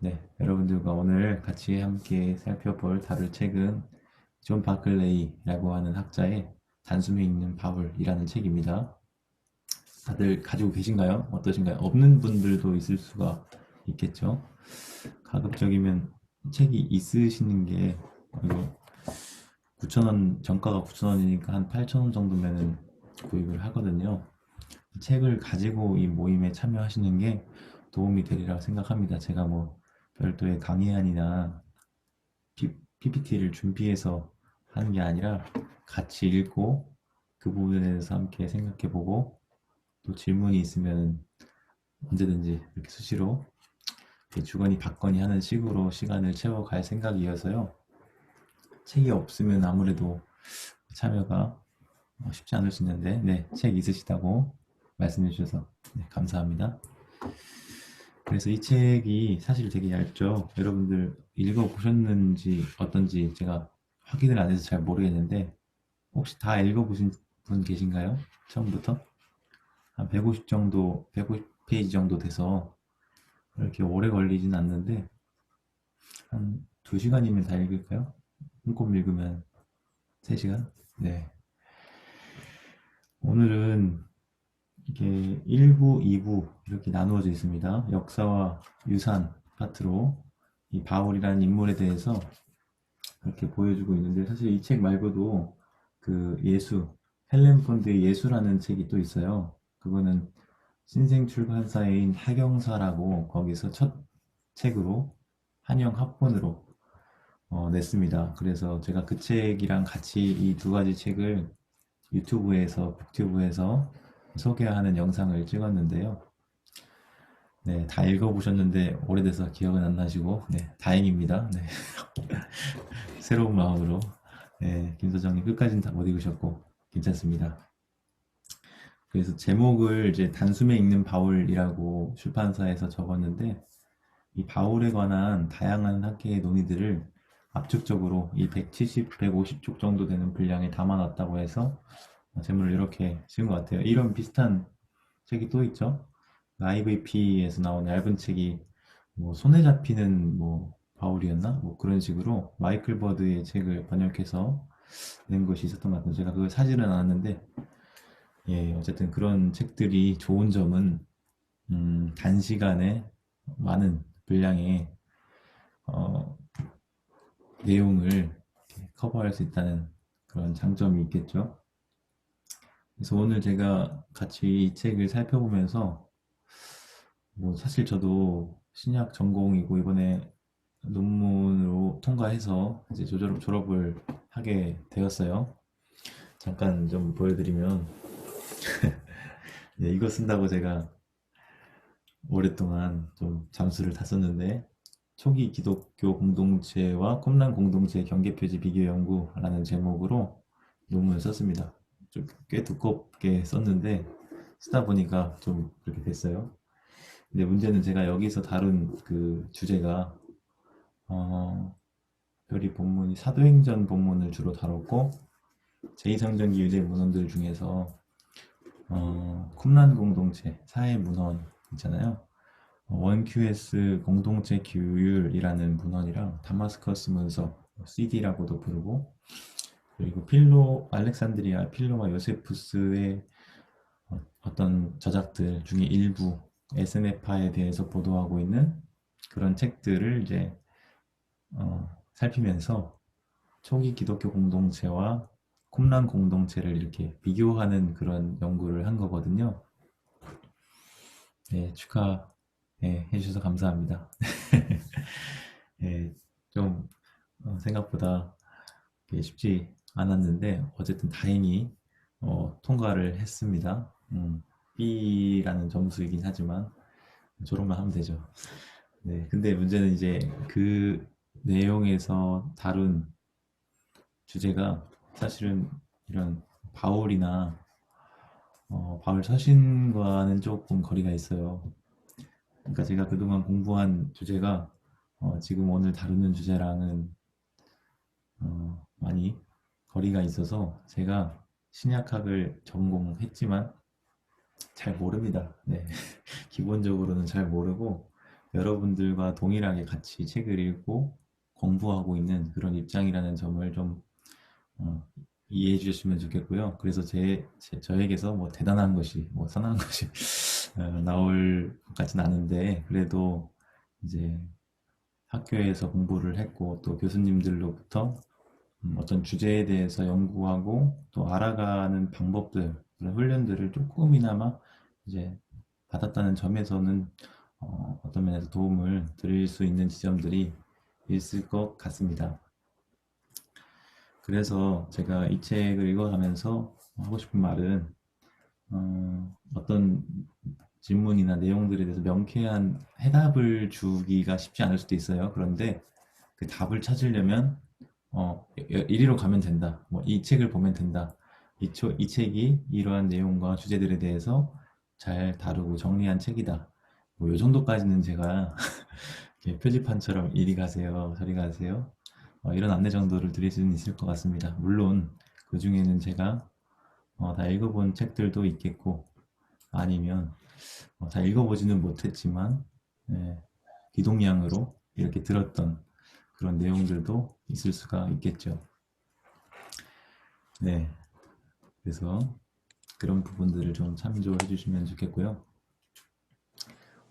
네, 여러분들과 오늘 같이 함께 살펴볼 다룰 책은 존 바클레이라고 하는 학자의 단숨에 읽는 바울이라는 책입니다. 다들 가지고 계신가요? 어떠신가요? 없는 분들도 있을 수가 있겠죠. 가급적이면 책이 있으시는 게 이거 9,000원, 정가가 9,000원이니까 한 8,000원 정도면은 구입을 하거든요. 책을 가지고 이 모임에 참여하시는 게 도움이 되리라 생각합니다. 제가 뭐 별도의 강의안이나 PPT를 준비해서 하는 게 아니라 같이 읽고 그 부분에 대해서 함께 생각해보고 또 질문이 있으면 언제든지 이렇게 수시로 주거니 받거니 하는 식으로 시간을 채워갈 생각이어서요. 책이 없으면 아무래도 참여가 쉽지 않을 수 있는데, 네, 책 있으시다고 말씀해 주셔서 네, 감사합니다. 그래서 이 책이 사실 되게 얇죠. 여러분들 읽어보셨는지 어떤지 제가 확인을 안 해서 잘 모르겠는데, 혹시 다 읽어보신 분 계신가요? 처음부터? 한 150 정도, 150페이지 정도 돼서 그렇게 오래 걸리진 않는데, 한 2시간이면 다 읽을까요? 한권 읽으면 3시간? 네. 오늘은 이게 1부, 2부 이렇게 나누어져 있습니다. 역사와 유산 파트로 이 바울이라는 인물에 대해서 이렇게 보여주고 있는데, 사실 이 책 말고도 그 예수, 헬렌 펀드의 예수라는 책이 또 있어요. 그거는 신생 출판사인 하경사라고 거기서 첫 책으로 한영 합본으로 냈습니다. 그래서 제가 그 책이랑 같이 이 두 가지 책을 유튜브에서, 북튜브에서 소개하는 영상을 찍었는데요. 네, 다 읽어보셨는데 오래돼서 기억은 안 나시고, 네, 다행입니다. 네, 새로운 마음으로. 네, 김 소장님 끝까지는 다 못 읽으셨고, 괜찮습니다. 그래서 제목을 이제 단숨에 읽는 바울이라고 출판사에서 적었는데, 이 바울에 관한 다양한 학계의 논의들을 압축적으로 이 170, 150쪽 정도 되는 분량에 담아놨다고 해서 제목을 이렇게 지은 것 같아요. 이런 비슷한 책이 또 있죠. IVP에서 나온 얇은 책이 뭐 손에 잡히는 뭐 바울이었나? 뭐 그런 식으로 마이클 버드의 책을 번역해서 낸 것이 있었던 것 같아요. 제가 그걸 사지는 않았는데, 예, 어쨌든 그런 책들이 좋은 점은 단시간에 많은 분량의 어, 내용을 커버할 수 있다는 그런 장점이 있겠죠. 그래서 오늘 제가 같이 이 책을 살펴보면서 뭐 사실 저도 신약 전공이고 이번에 논문으로 통과해서 이제 졸업을 하게 되었어요. 잠깐 좀 보여드리면, 네, 이거 쓴다고 제가 오랫동안 좀 잠수를 탔었는데, 초기 기독교 공동체와 쿰란 공동체의 경계표지 비교 연구라는 제목으로 논문을 썼습니다. 좀 꽤 두껍게 썼는데 쓰다 보니까 좀 그렇게 됐어요. 근데 문제는 제가 여기서 다룬 그 주제가 어, 별이 본문이 사도행전 본문을 주로 다뤘고, 제2성전기 유대 문헌들 중에서 쿰란 공동체 사회 문헌 있잖아요. 원QS 공동체 규율이라는 문헌이랑 다마스커스 문서 CD라고도 부르고, 그리고 필로 알렉산드리아 필로와 요세푸스의 어떤 저작들 중에 일부 SNF파에 대해서 보도하고 있는 그런 책들을 이제 살피면서 초기 기독교 공동체와 쿰란 공동체를 이렇게 비교하는 그런 연구를 한 거거든요. 네, 축하 해주셔서 감사합니다. 예, 좀 생각보다 쉽지 않았는데 어쨌든 다행히 통과를 했습니다. B라는 점수이긴 하지만 졸업만 하면 되죠. 네, 근데 문제는 이제 그 내용에서 다룬 주제가 사실은 이런 바울이나 바울 서신과는 조금 거리가 있어요. 그러니까 제가 그동안 공부한 주제가 지금 오늘 다루는 주제랑은 많이 거리가 있어서 제가 신약학을 전공했지만 잘 모릅니다. 네. 기본적으로는 잘 모르고 여러분들과 동일하게 같이 책을 읽고 공부하고 있는 그런 입장이라는 점을 좀 어, 이해해 주셨으면 좋겠고요. 그래서 저에게서 뭐 대단한 것이, 뭐 선한 것이 나올 것 같진 않은데, 그래도 이제 학교에서 공부를 했고, 또 교수님들로부터 어떤 주제에 대해서 연구하고, 또 알아가는 방법들, 그런 훈련들을 조금이나마 이제 받았다는 점에서는 어떤 면에서 도움을 드릴 수 있는 지점들이 있을 것 같습니다. 그래서 제가 이 책을 읽어가면서 하고 싶은 말은 어떤 질문이나 내용들에 대해서 명쾌한 해답을 주기가 쉽지 않을 수도 있어요. 그런데 그 답을 찾으려면 이리로 가면 된다. 뭐 이 책을 보면 된다. 이 책이 이러한 내용과 주제들에 대해서 잘 다루고 정리한 책이다. 뭐 이 정도까지는 제가 이렇게 표지판처럼 이리 가세요, 저리 가세요. 이런 안내 정도를 드릴 수는 있을 것 같습니다. 물론 그 중에는 제가 다 읽어본 책들도 있겠고 아니면 다 읽어보지는 못했지만 예, 기동량으로 이렇게 들었던 그런 내용들도 있을 수가 있겠죠. 네, 그래서 그런 부분들을 좀 참조해 주시면 좋겠고요.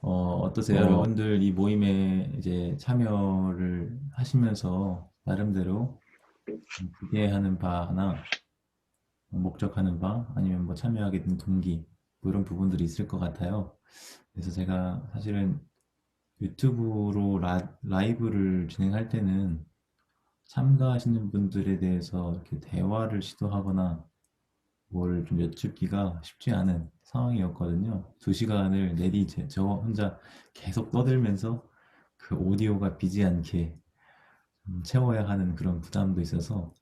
어떠세요? 어, 여러분들 이 모임에 이제 참여를 하시면서 나름대로 기대하는 바나 목적하는 바 아니면 뭐 참여하게 된 동기 뭐 이런 부분들이 있을 것 같아요. 그래서 제가 사실은 유튜브로 라이브를 진행할 때는 참가하시는 분들에 대해서 이렇게 대화를 시도하거나 뭘 좀 여쭙기가 쉽지 않은 상황이었거든요. 2시간을 내리 저 혼자 계속 떠들면서 그 오디오가 비지 않게 채워야 하는 그런 부담도 있어서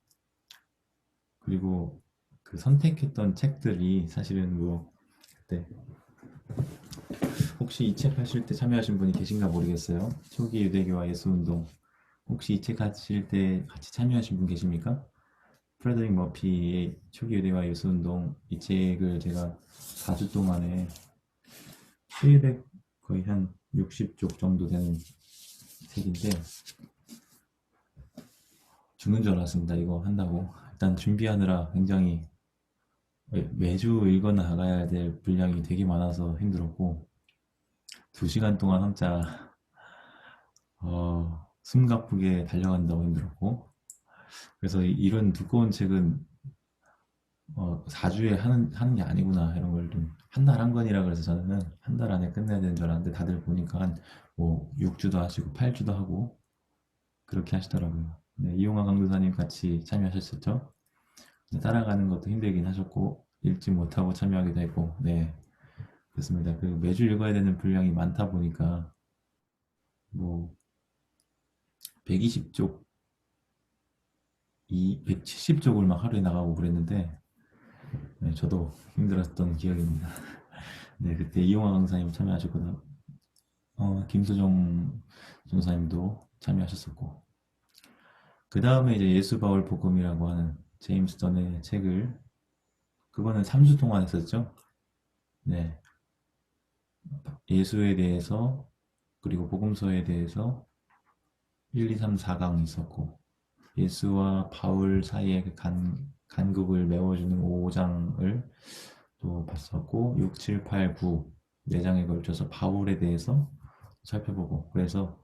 그리고 그 선택했던 책들이 사실은 뭐 그때 혹시 이 책 하실 때 참여하신 분이 계신가 모르겠어요. 초기 유대교와 예수운동. 혹시 이 책 하실 때 같이 참여하신 분 계십니까? 프레드릭 머피의 초기 유대교와 예수운동 이 책을 제가 4주 동안에 700 거의 한 60쪽 정도 되는 책인데 죽는 줄 알았습니다. 이거 한다고. 일단 준비하느라 굉장히 매주 읽어 나가야 될 분량이 되게 많아서 힘들었고 2시간 동안 혼자 숨가쁘게 달려간다고 힘들었고 그래서 이런 두꺼운 책은 4주에 하는 게 아니구나 이런 걸 좀 한 달 한 권이라 그래서 저는 한 달 안에 끝내야 되는 줄 알았는데 다들 보니까 한 뭐 6주도 하시고 8주도 하고 그렇게 하시더라고요. 네, 이용화 강도사님 같이 참여하셨었죠? 네, 따라가는 것도 힘들긴 하셨고 읽지 못하고 참여하기도 했고 네 그렇습니다. 그 매주 읽어야 되는 분량이 많다 보니까 뭐 120쪽 170쪽을 막 하루에 나가고 그랬는데 네, 저도 힘들었던 기억입니다. 네, 그때 이용화 강사님 참여하셨거든요. 김수정 전사님도 참여하셨었고 그 다음에 이제 예수 바울 복음이라고 하는 제임스 던의 책을 그거는 3주 동안 했었죠. 네, 예수에 대해서 그리고 복음서에 대해서 1, 2, 3, 4강 있었고 예수와 바울 사이의 그 간극을 메워주는 5장을 또 봤었고 6, 7, 8, 9 4장에 걸쳐서 바울에 대해서 살펴보고 그래서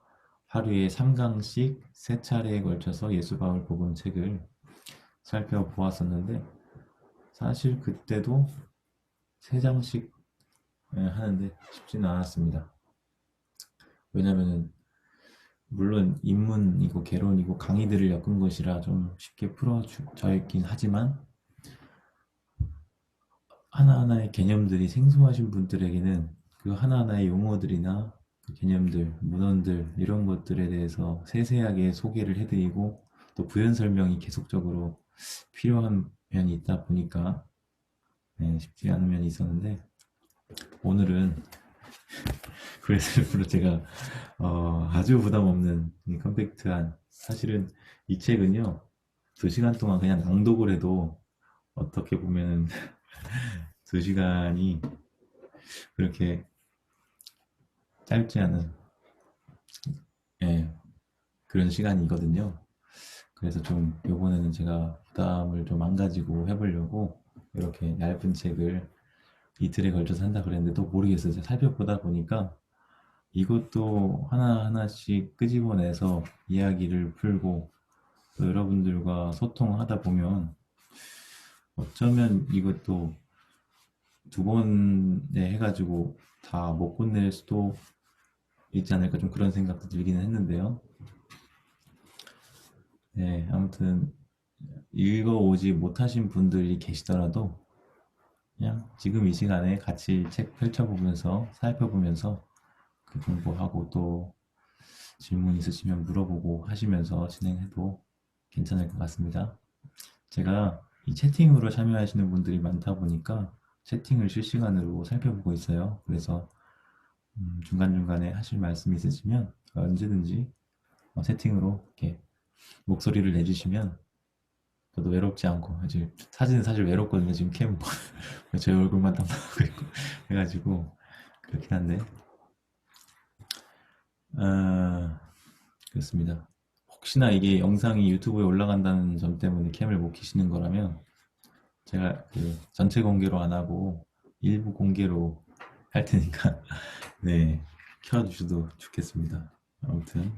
하루에 3강씩 3차례에 걸쳐서 예수 바울 복음 책을 살펴보았었는데 사실 그때도 3장씩 하는데 쉽지는 않았습니다. 왜냐면은 물론 입문이고 개론이고 강의들을 엮은 것이라 좀 쉽게 풀어져 있긴 하지만 하나하나의 개념들이 생소하신 분들에게는 그 하나하나의 용어들이나 그 개념들, 문헌들 이런 것들에 대해서 세세하게 소개를 해드리고 또 부연 설명이 계속적으로 필요한 면이 있다 보니까 네, 쉽지 않은 면이 있었는데 오늘은 그래서 일부러 제가 아주 부담 없는 컴팩트한 사실은 이 책은요 2시간 동안 그냥 낭독을 해도 어떻게 보면 2시간이 그렇게 짧지 않은 예, 그런 시간이거든요. 그래서 좀 요번에는 제가 부담을 좀 안 가지고 해보려고 이렇게 얇은 책을 이틀에 걸쳐서 한다 그랬는데 또 모르겠어요. 제가 살펴보다 보니까 이것도 하나하나씩 끄집어내서 이야기를 풀고 또 여러분들과 소통하다 보면 어쩌면 이것도 두 번에 해가지고 다 못 끝낼 수도 있지 않을까 좀 그런 생각도 들기는 했는데요. 네, 아무튼 읽어오지 못하신 분들이 계시더라도 그냥 지금 이 시간에 같이 책 펼쳐보면서 살펴보면서 그 공부하고 또 질문 있으시면 물어보고 하시면서 진행해도 괜찮을 것 같습니다. 제가 이 채팅으로 참여하시는 분들이 많다 보니까 채팅을 실시간으로 살펴보고 있어요. 그래서 중간중간에 하실 말씀 있으시면 언제든지 채팅으로 이렇게 목소리를 내주시면 저도 외롭지 않고 이제 사진은 사실 외롭거든요. 지금 캠 제 얼굴만 딱 나오고 있고 해가지고 그렇긴 한데 아, 그렇습니다. 혹시나 이게 영상이 유튜브에 올라간다는 점 때문에 캠을 못 켜시는 거라면 제가 그 전체 공개로 안 하고 일부 공개로 할 테니까 네 켜주셔도 좋겠습니다. 아무튼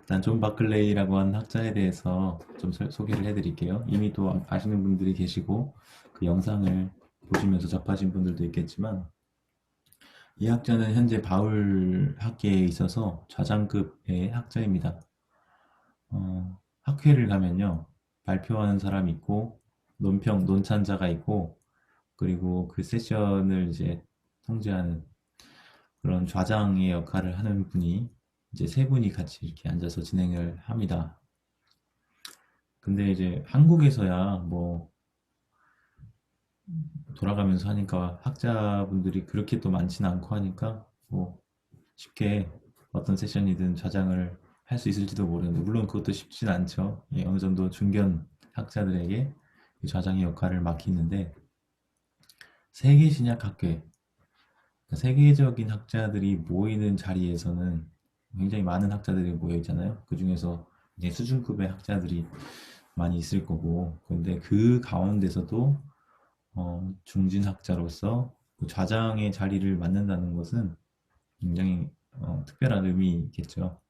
일단 존 바클레이라고 하는 학자에 대해서 좀 소개를 해드릴게요. 이미 또 아시는 분들이 계시고 그 영상을 보시면서 접하신 분들도 있겠지만 이 학자는 현재 바울 학계에 있어서 좌장급의 학자입니다. 학회를 가면요 발표하는 사람이 있고 논찬자가 있고 그리고 그 세션을 이제 통제하는 그런 좌장의 역할을 하는 분이 이제 세 분이 같이 이렇게 앉아서 진행을 합니다. 근데 이제 한국에서야 뭐 돌아가면서 하니까 학자분들이 그렇게 또 많지는 않고 하니까 뭐 쉽게 어떤 세션이든 좌장을 할 수 있을지도 모르는데 물론 그것도 쉽진 않죠. 예, 어느 정도 중견 학자들에게 이 좌장의 역할을 맡기는데 세계신약학회 그러니까 세계적인 학자들이 모이는 자리에서는 굉장히 많은 학자들이 모여 있잖아요. 그 중에서 이제 수준급의 학자들이 많이 있을 거고, 근데 그 가운데서도 중진 학자로서 그 좌장의 자리를 맡는다는 것은 굉장히 특별한 의미겠죠.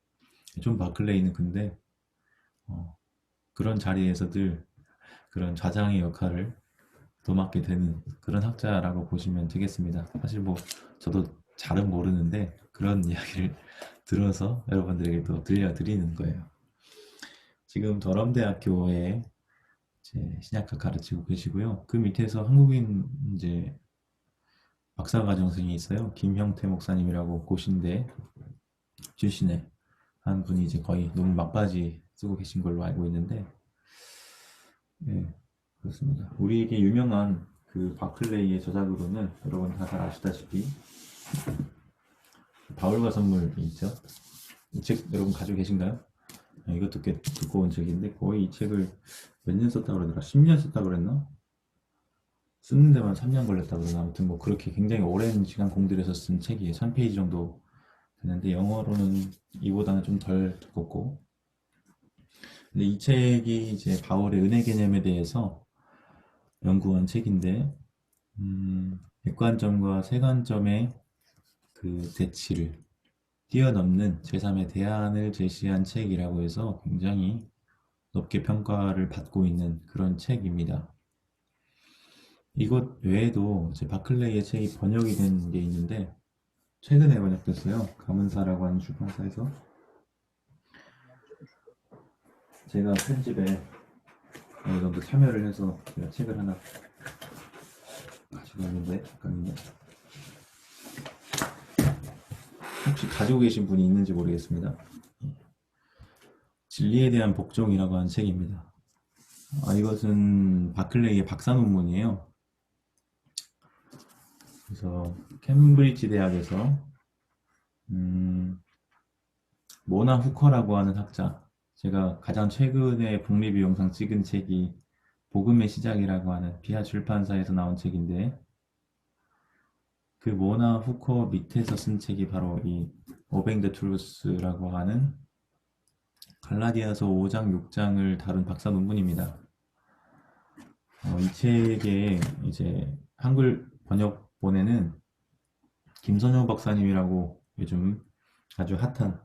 존 바클레이는 근데 어, 그런 자리에서 늘 그런 좌장의 역할을 도맡게 되는 그런 학자라고 보시면 되겠습니다. 사실 뭐 저도 잘은 모르는데 그런 이야기를 들어서 여러분들에게 또 들려드리는 거예요. 지금 더럼대학교에 이제 신약학 가르치고 계시고요. 그 밑에서 한국인 이제 박사과정생이 있어요. 김형태 목사님이라고 고신대 출신의 한 분이 이제 거의 논문 막바지 쓰고 계신 걸로 알고 있는데, 네, 그렇습니다. 우리에게 유명한 그 바클레이의 저작으로는 여러분 다 잘 아시다시피 바울과 선물이 있죠. 이 책 여러분 가지고 계신가요? 이것도 꽤 두꺼운 책인데 거의 이 책을 몇 년 썼다 그러더라? 10년 썼다 그랬나? 쓰는 데만 3년 걸렸다 그러나 아무튼 뭐 그렇게 굉장히 오랜 시간 공들여서 쓴 책이에요. 1000페이지 정도 되는데 영어로는 이보다는 좀 덜 두껍고 근데 이 책이 이제 바울의 은혜 개념에 대해서 연구한 책인데 객관점과 세관점의 그 대치를 뛰어넘는 제3의 대안을 제시한 책이라고 해서 굉장히 높게 평가를 받고 있는 그런 책입니다. 이것 외에도 이제 바클레이의 책이 번역이 된 게 있는데 최근에 번역됐어요. 가문사라고 하는 출판사에서 제가 편집에 어느 정도 참여를 해서 제가 책을 하나 가지고 왔는데 잠깐만요. 혹시 가지고 계신 분이 있는지 모르겠습니다. 진리에 대한 복종이라고 하는 책입니다. 이것은 바클레이의 박사 논문이에요. 그래서 캠브리지 대학에서 모나 후커라고 하는 학자, 제가 가장 최근에 북리뷰 영상 찍은 책이 복음의 시작이라고 하는 비아 출판사에서 나온 책인데 그 모나 후커 밑에서 쓴 책이 바로 이 오뱅 더 트루스라고 하는 갈라디아서 5장, 6장을 다룬 박사 논문입니다. 이 책의 이제 한글 번역본에는 김선호 박사님이라고 요즘 아주 핫한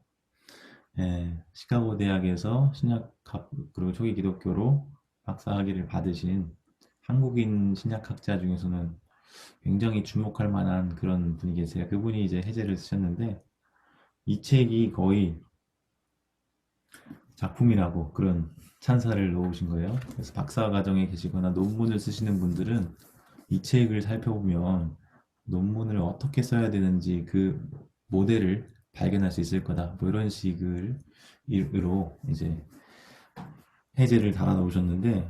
시카고 대학에서 신약학 그리고 초기 기독교로 박사학위를 받으신 한국인 신약학자 중에서는 굉장히 주목할 만한 그런 분이 계세요. 그분이 이제 해제를 쓰셨는데 이 책이 거의 작품이라고 그런 찬사를 놓으신 거예요. 그래서 박사 과정에 계시거나 논문을 쓰시는 분들은 이 책을 살펴보면 논문을 어떻게 써야 되는지 그 모델을 발견할 수 있을 거다. 뭐 이런 식으로 이제 해제를 달아 놓으셨는데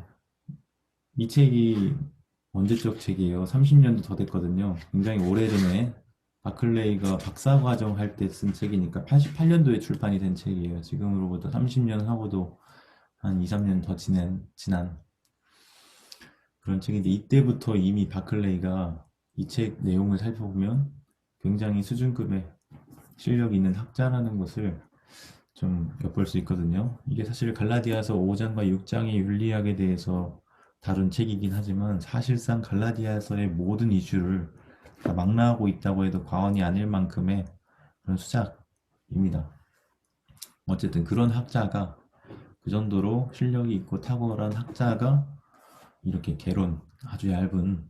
이 책이 언제적 책이에요? 30년도 더 됐거든요. 굉장히 오래전에 바클레이가 박사과정 할 때 쓴 책이니까 88년도에 출판이 된 책이에요. 지금으로부터 30년 하고도 한 2, 3년 더 지난 그런 책인데 이때부터 이미 바클레이가 이 책 내용을 살펴보면 굉장히 수준급의 실력이 있는 학자라는 것을 좀 엿볼 수 있거든요. 이게 사실 갈라디아서 5장과 6장의 윤리학에 대해서 다룬 책이긴 하지만 사실상 갈라디아서의 모든 이슈를 다 망라하고 있다고 해도 과언이 아닐 만큼의 그런 수작입니다. 어쨌든 그런 학자가 그 정도로 실력이 있고 탁월한 학자가 이렇게 개론 아주 얇은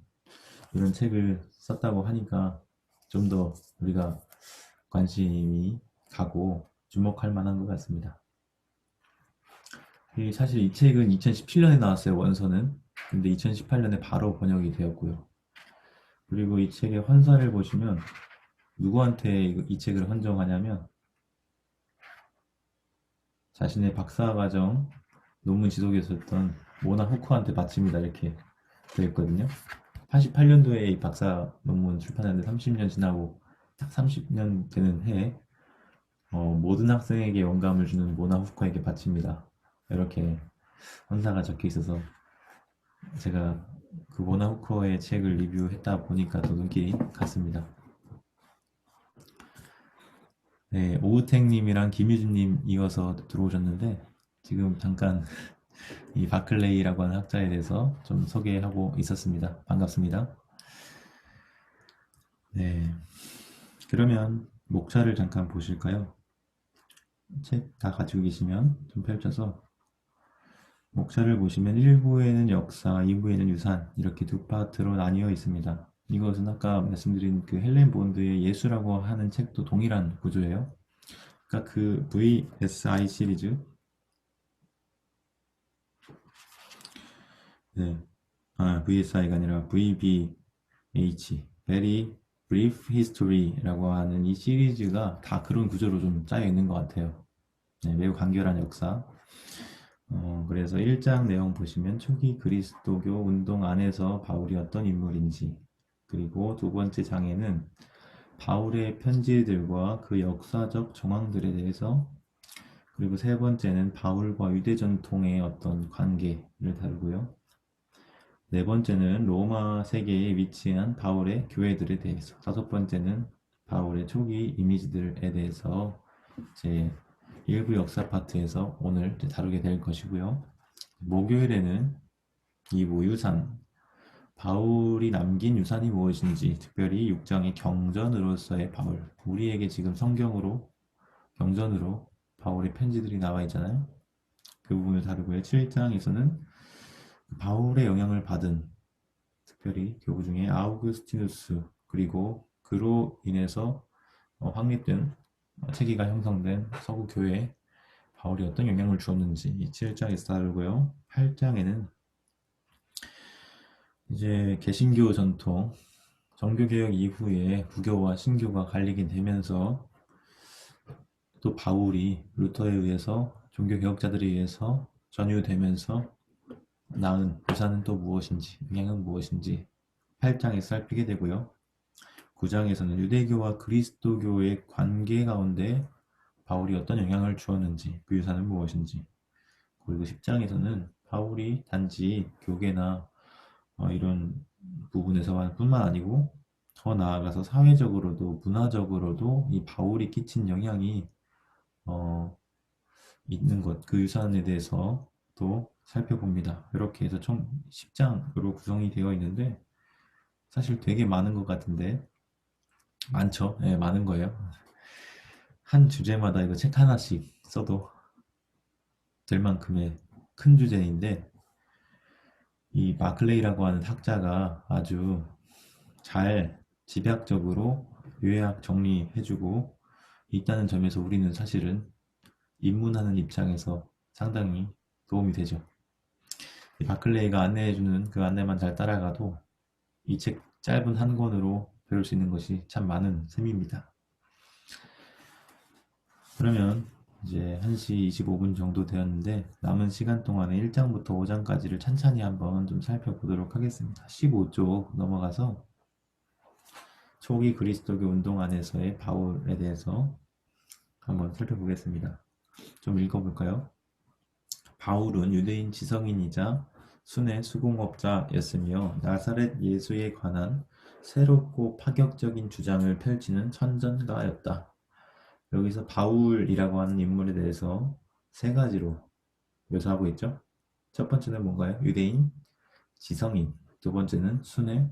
이런 책을 썼다고 하니까 좀 더 우리가 관심이 가고 주목할 만한 것 같습니다. 사실 이 책은 2017년에 나왔어요, 원서는. 근데 2018년에 바로 번역이 되었고요. 그리고 이 책의 헌사를 보시면 누구한테 이 책을 헌정하냐면 자신의 박사과정 논문 지도교수였던 모나 후커한테 바칩니다. 이렇게 되어 있거든요. 88년도에 이 박사 논문 출판하는데 30년 지나고 딱 30년 되는 해에 모든 학생에게 영감을 주는 모나 후커에게 바칩니다. 이렇게 헌사가 적혀 있어서 제가 그 모나 후커의 책을 리뷰했다 보니까 또 눈길이 갔습니다. 네, 오우택님이랑 김유진님 이어서 들어오셨는데 지금 잠깐 이 바클레이라고 하는 학자에 대해서 좀 소개하고 있었습니다. 반갑습니다. 네, 그러면 목차를 잠깐 보실까요? 책 다 가지고 계시면 좀 펼쳐서 목차를 보시면 1부에는 역사, 2부에는 유산 이렇게 두 파트로 나뉘어 있습니다. 이것은 아까 말씀드린 그 헬렌 본드의 예수라고 하는 책도 동일한 구조예요. 그러니까 그 VSI 시리즈 네. VSI가 아니라 VBH Very Brief History라고 하는 이 시리즈가 다 그런 구조로 좀 짜여 있는 것 같아요. 네, 매우 간결한 역사. 그래서 1장 내용 보시면 초기 그리스도교 운동 안에서 바울이 어떤 인물인지, 그리고 두 번째 장에는 바울의 편지들과 그 역사적 정황들에 대해서, 그리고 세 번째는 바울과 유대 전통의 어떤 관계를 다루고요. 네 번째는 로마 세계에 위치한 바울의 교회들에 대해서, 다섯 번째는 바울의 초기 이미지들에 대해서 제 일부 역사 파트에서 오늘 다루게 될 것이고요. 목요일에는 2부 유산, 바울이 남긴 유산이 무엇인지, 특별히 6장의 경전으로서의 바울, 우리에게 지금 성경으로 경전으로 바울의 편지들이 나와 있잖아요. 그 부분을 다루고요. 7장에서는 바울의 영향을 받은 특별히 교부 중에 아우구스티누스, 그리고 그로 인해서 확립된 체계가 형성된 서구 교회에 바울이 어떤 영향을 주었는지 이 7장에서 다루고요. 8장에는 이제 개신교 전통, 정교개혁 이후에 부교와 신교가 갈리게 되면서 또 바울이 루터에 의해서 종교개혁자들에 의해서 전유되면서 낳은 유산은 또 무엇인지, 영향은 무엇인지 8장에서 살피게 되고요. 9장에서는 유대교와 그리스도교의 관계 가운데 바울이 어떤 영향을 주었는지, 그 유산은 무엇인지, 그리고 10장에서는 바울이 단지 교계나 이런 부분에서만 뿐만 아니고 더 나아가서 사회적으로도 문화적으로도 이 바울이 끼친 영향이 있는 것, 그 유산에 대해서 또 살펴봅니다. 이렇게 해서 총 10장으로 구성이 되어 있는데 사실 되게 많은 것 같은데 많죠? 네, 많은 거예요. 한 주제마다 이거 책 하나씩 써도 될 만큼의 큰 주제인데 이 마클레이라고 하는 학자가 아주 잘 집약적으로 요약 정리해주고 있다는 점에서 우리는 사실은 입문하는 입장에서 상당히 도움이 되죠. 이 바클레이가 안내해주는 그 안내만 잘 따라가도 이 책 짧은 한 권으로 배울 수 있는 것이 참 많은 셈입니다. 그러면 이제 1시 25분 정도 되었는데 남은 시간 동안에 1장부터 5장까지를 찬찬히 한번 좀 살펴보도록 하겠습니다. 15쪽 넘어가서 초기 그리스도교 운동 안에서의 바울에 대해서 한번 살펴보겠습니다. 좀 읽어볼까요? 바울은 유대인 지성인이자 순회 수공업자였으며 나사렛 예수에 관한 새롭고 파격적인 주장을 펼치는 선전가였다. 여기서 바울이라고 하는 인물에 대해서 세 가지로 묘사하고 있죠. 첫 번째는 뭔가요? 유대인, 지성인. 두 번째는 순회,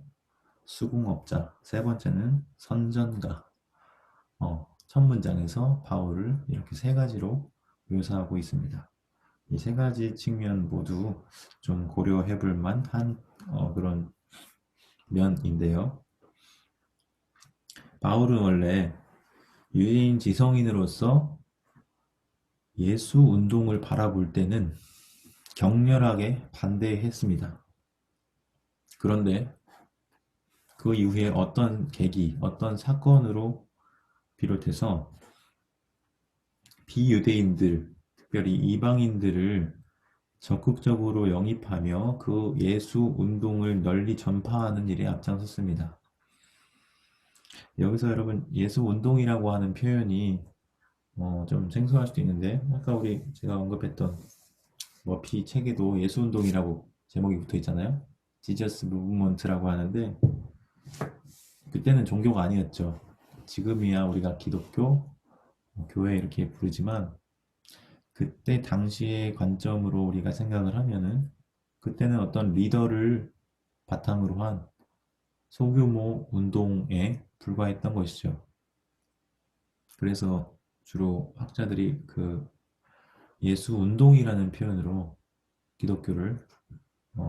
수공업자. 세 번째는 선전가. 첫 문장에서 바울을 이렇게 세 가지로 묘사하고 있습니다. 이 세 가지 측면 모두 좀 고려해 볼 만한 그런 면인데요. 바울은 원래 유대인 지성인으로서 예수 운동을 바라볼 때는 격렬하게 반대했습니다. 그런데 그 이후에 어떤 계기, 어떤 사건으로 비롯해서 비유대인들, 특별히 이방인들을 적극적으로 영입하며 그 예수 운동을 널리 전파하는 일에 앞장섰습니다. 여기서 여러분 예수 운동이라고 하는 표현이 좀 생소할 수도 있는데 아까 제가 언급했던 머피 책에도 예수 운동이라고 제목이 붙어 있잖아요. 지저스 무브먼트라고 하는데 그때는 종교가 아니었죠. 지금이야 우리가 기독교, 교회 이렇게 부르지만 그때 당시의 관점으로 우리가 생각을 하면은 그때는 어떤 리더를 바탕으로 한 소규모 운동에 불과했던 것이죠. 그래서 주로 학자들이 그 예수 운동이라는 표현으로 기독교를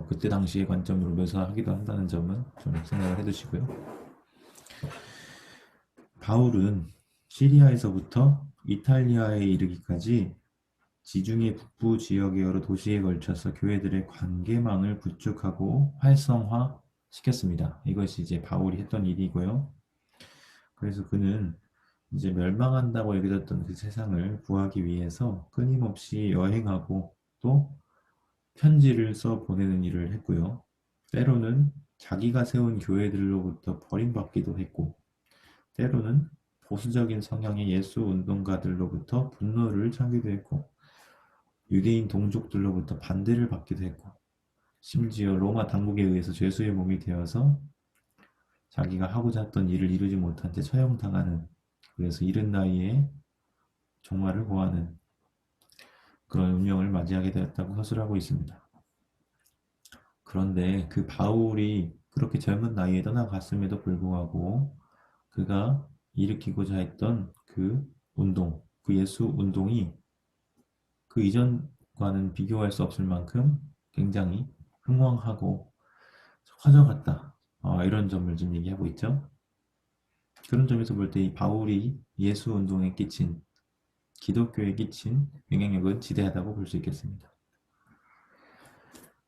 그때 당시의 관점으로 묘사하기도 한다는 점은 좀 생각을 해두시고요. 바울은 시리아에서부터 이탈리아에 이르기까지 지중해 북부 지역의 여러 도시에 걸쳐서 교회들의 관계망을 구축하고 활성화시켰습니다. 이것이 이제 바울이 했던 일이고요. 그래서 그는 이제 멸망한다고 여겨졌던 그 세상을 구하기 위해서 끊임없이 여행하고 또 편지를 써 보내는 일을 했고요. 때로는 자기가 세운 교회들로부터 버림받기도 했고 때로는 보수적인 성향의 예수 운동가들로부터 분노를 참기도 했고 유대인 동족들로부터 반대를 받기도 했고 심지어 로마 당국에 의해서 죄수의 몸이 되어서 자기가 하고자 했던 일을 이루지 못한 채 처형당하는 그래서 이른 나이에 종말을 고하는 그런 운명을 맞이하게 되었다고 서술하고 있습니다. 그런데 그 바울이 그렇게 젊은 나이에 떠나갔음에도 불구하고 그가 일으키고자 했던 그 운동, 그 예수 운동이 그 이전과는 비교할 수 없을 만큼 굉장히 흥왕하고 화제같다. 이런 점을 지금 얘기하고 있죠. 그런 점에서 볼 때 이 바울이 예수 운동에 끼친 기독교에 끼친 영향력은 지대하다고 볼 수 있겠습니다.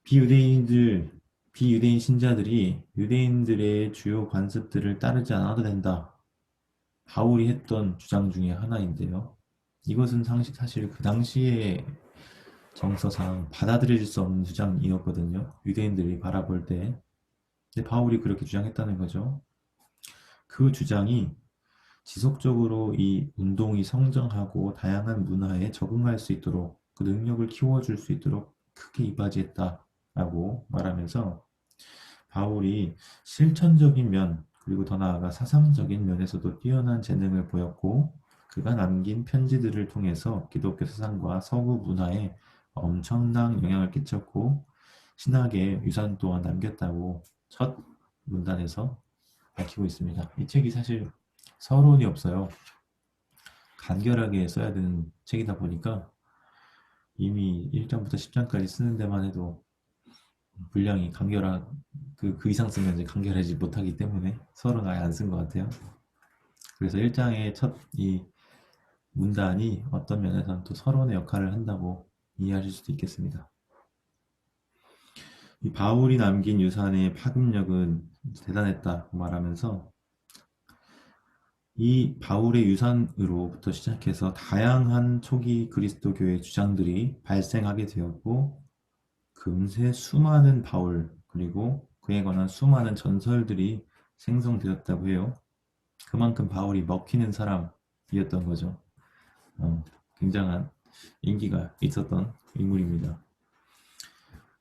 비유대인 신자들이 유대인들의 주요 관습들을 따르지 않아도 된다. 바울이 했던 주장 중에 하나인데요. 이것은 사실 그 당시의 정서상 받아들여질 수 없는 주장이었거든요. 유대인들이 바라볼 때. 근데 바울이 그렇게 주장했다는 거죠. 그 주장이 지속적으로 이 운동이 성장하고 다양한 문화에 적응할 수 있도록 그 능력을 키워줄 수 있도록 크게 이바지했다라고 말하면서 바울이 실천적인 면, 그리고 더 나아가 사상적인 면에서도 뛰어난 재능을 보였고, 그가 남긴 편지들을 통해서 기독교 사상과 서구 문화에 엄청난 영향을 끼쳤고, 신학의 유산 또한 남겼다고 첫 문단에서 밝히고 있습니다. 이 책이 사실 서론이 없어요. 간결하게 써야 되는 책이다 보니까 이미 1장부터 10장까지 쓰는 데만 해도 분량이 간결한 그 이상 쓰면 이제 간결하지 못하기 때문에 서론 아예 안 쓴 것 같아요. 그래서 1장의 첫 이 문단이 어떤 면에서는 또 서론의 역할을 한다고 이해하실 수도 있겠습니다. 이 바울이 남긴 유산의 파급력은 대단했다고 말하면서 이 바울의 유산으로부터 시작해서 다양한 초기 그리스도교의 주장들이 발생하게 되었고, 금세 수많은 바울 그리고 그에 관한 수많은 전설들이 생성되었다고 해요. 그만큼 바울이 먹히는 사람이었던 거죠. 굉장한 인기가 있었던 인물입니다.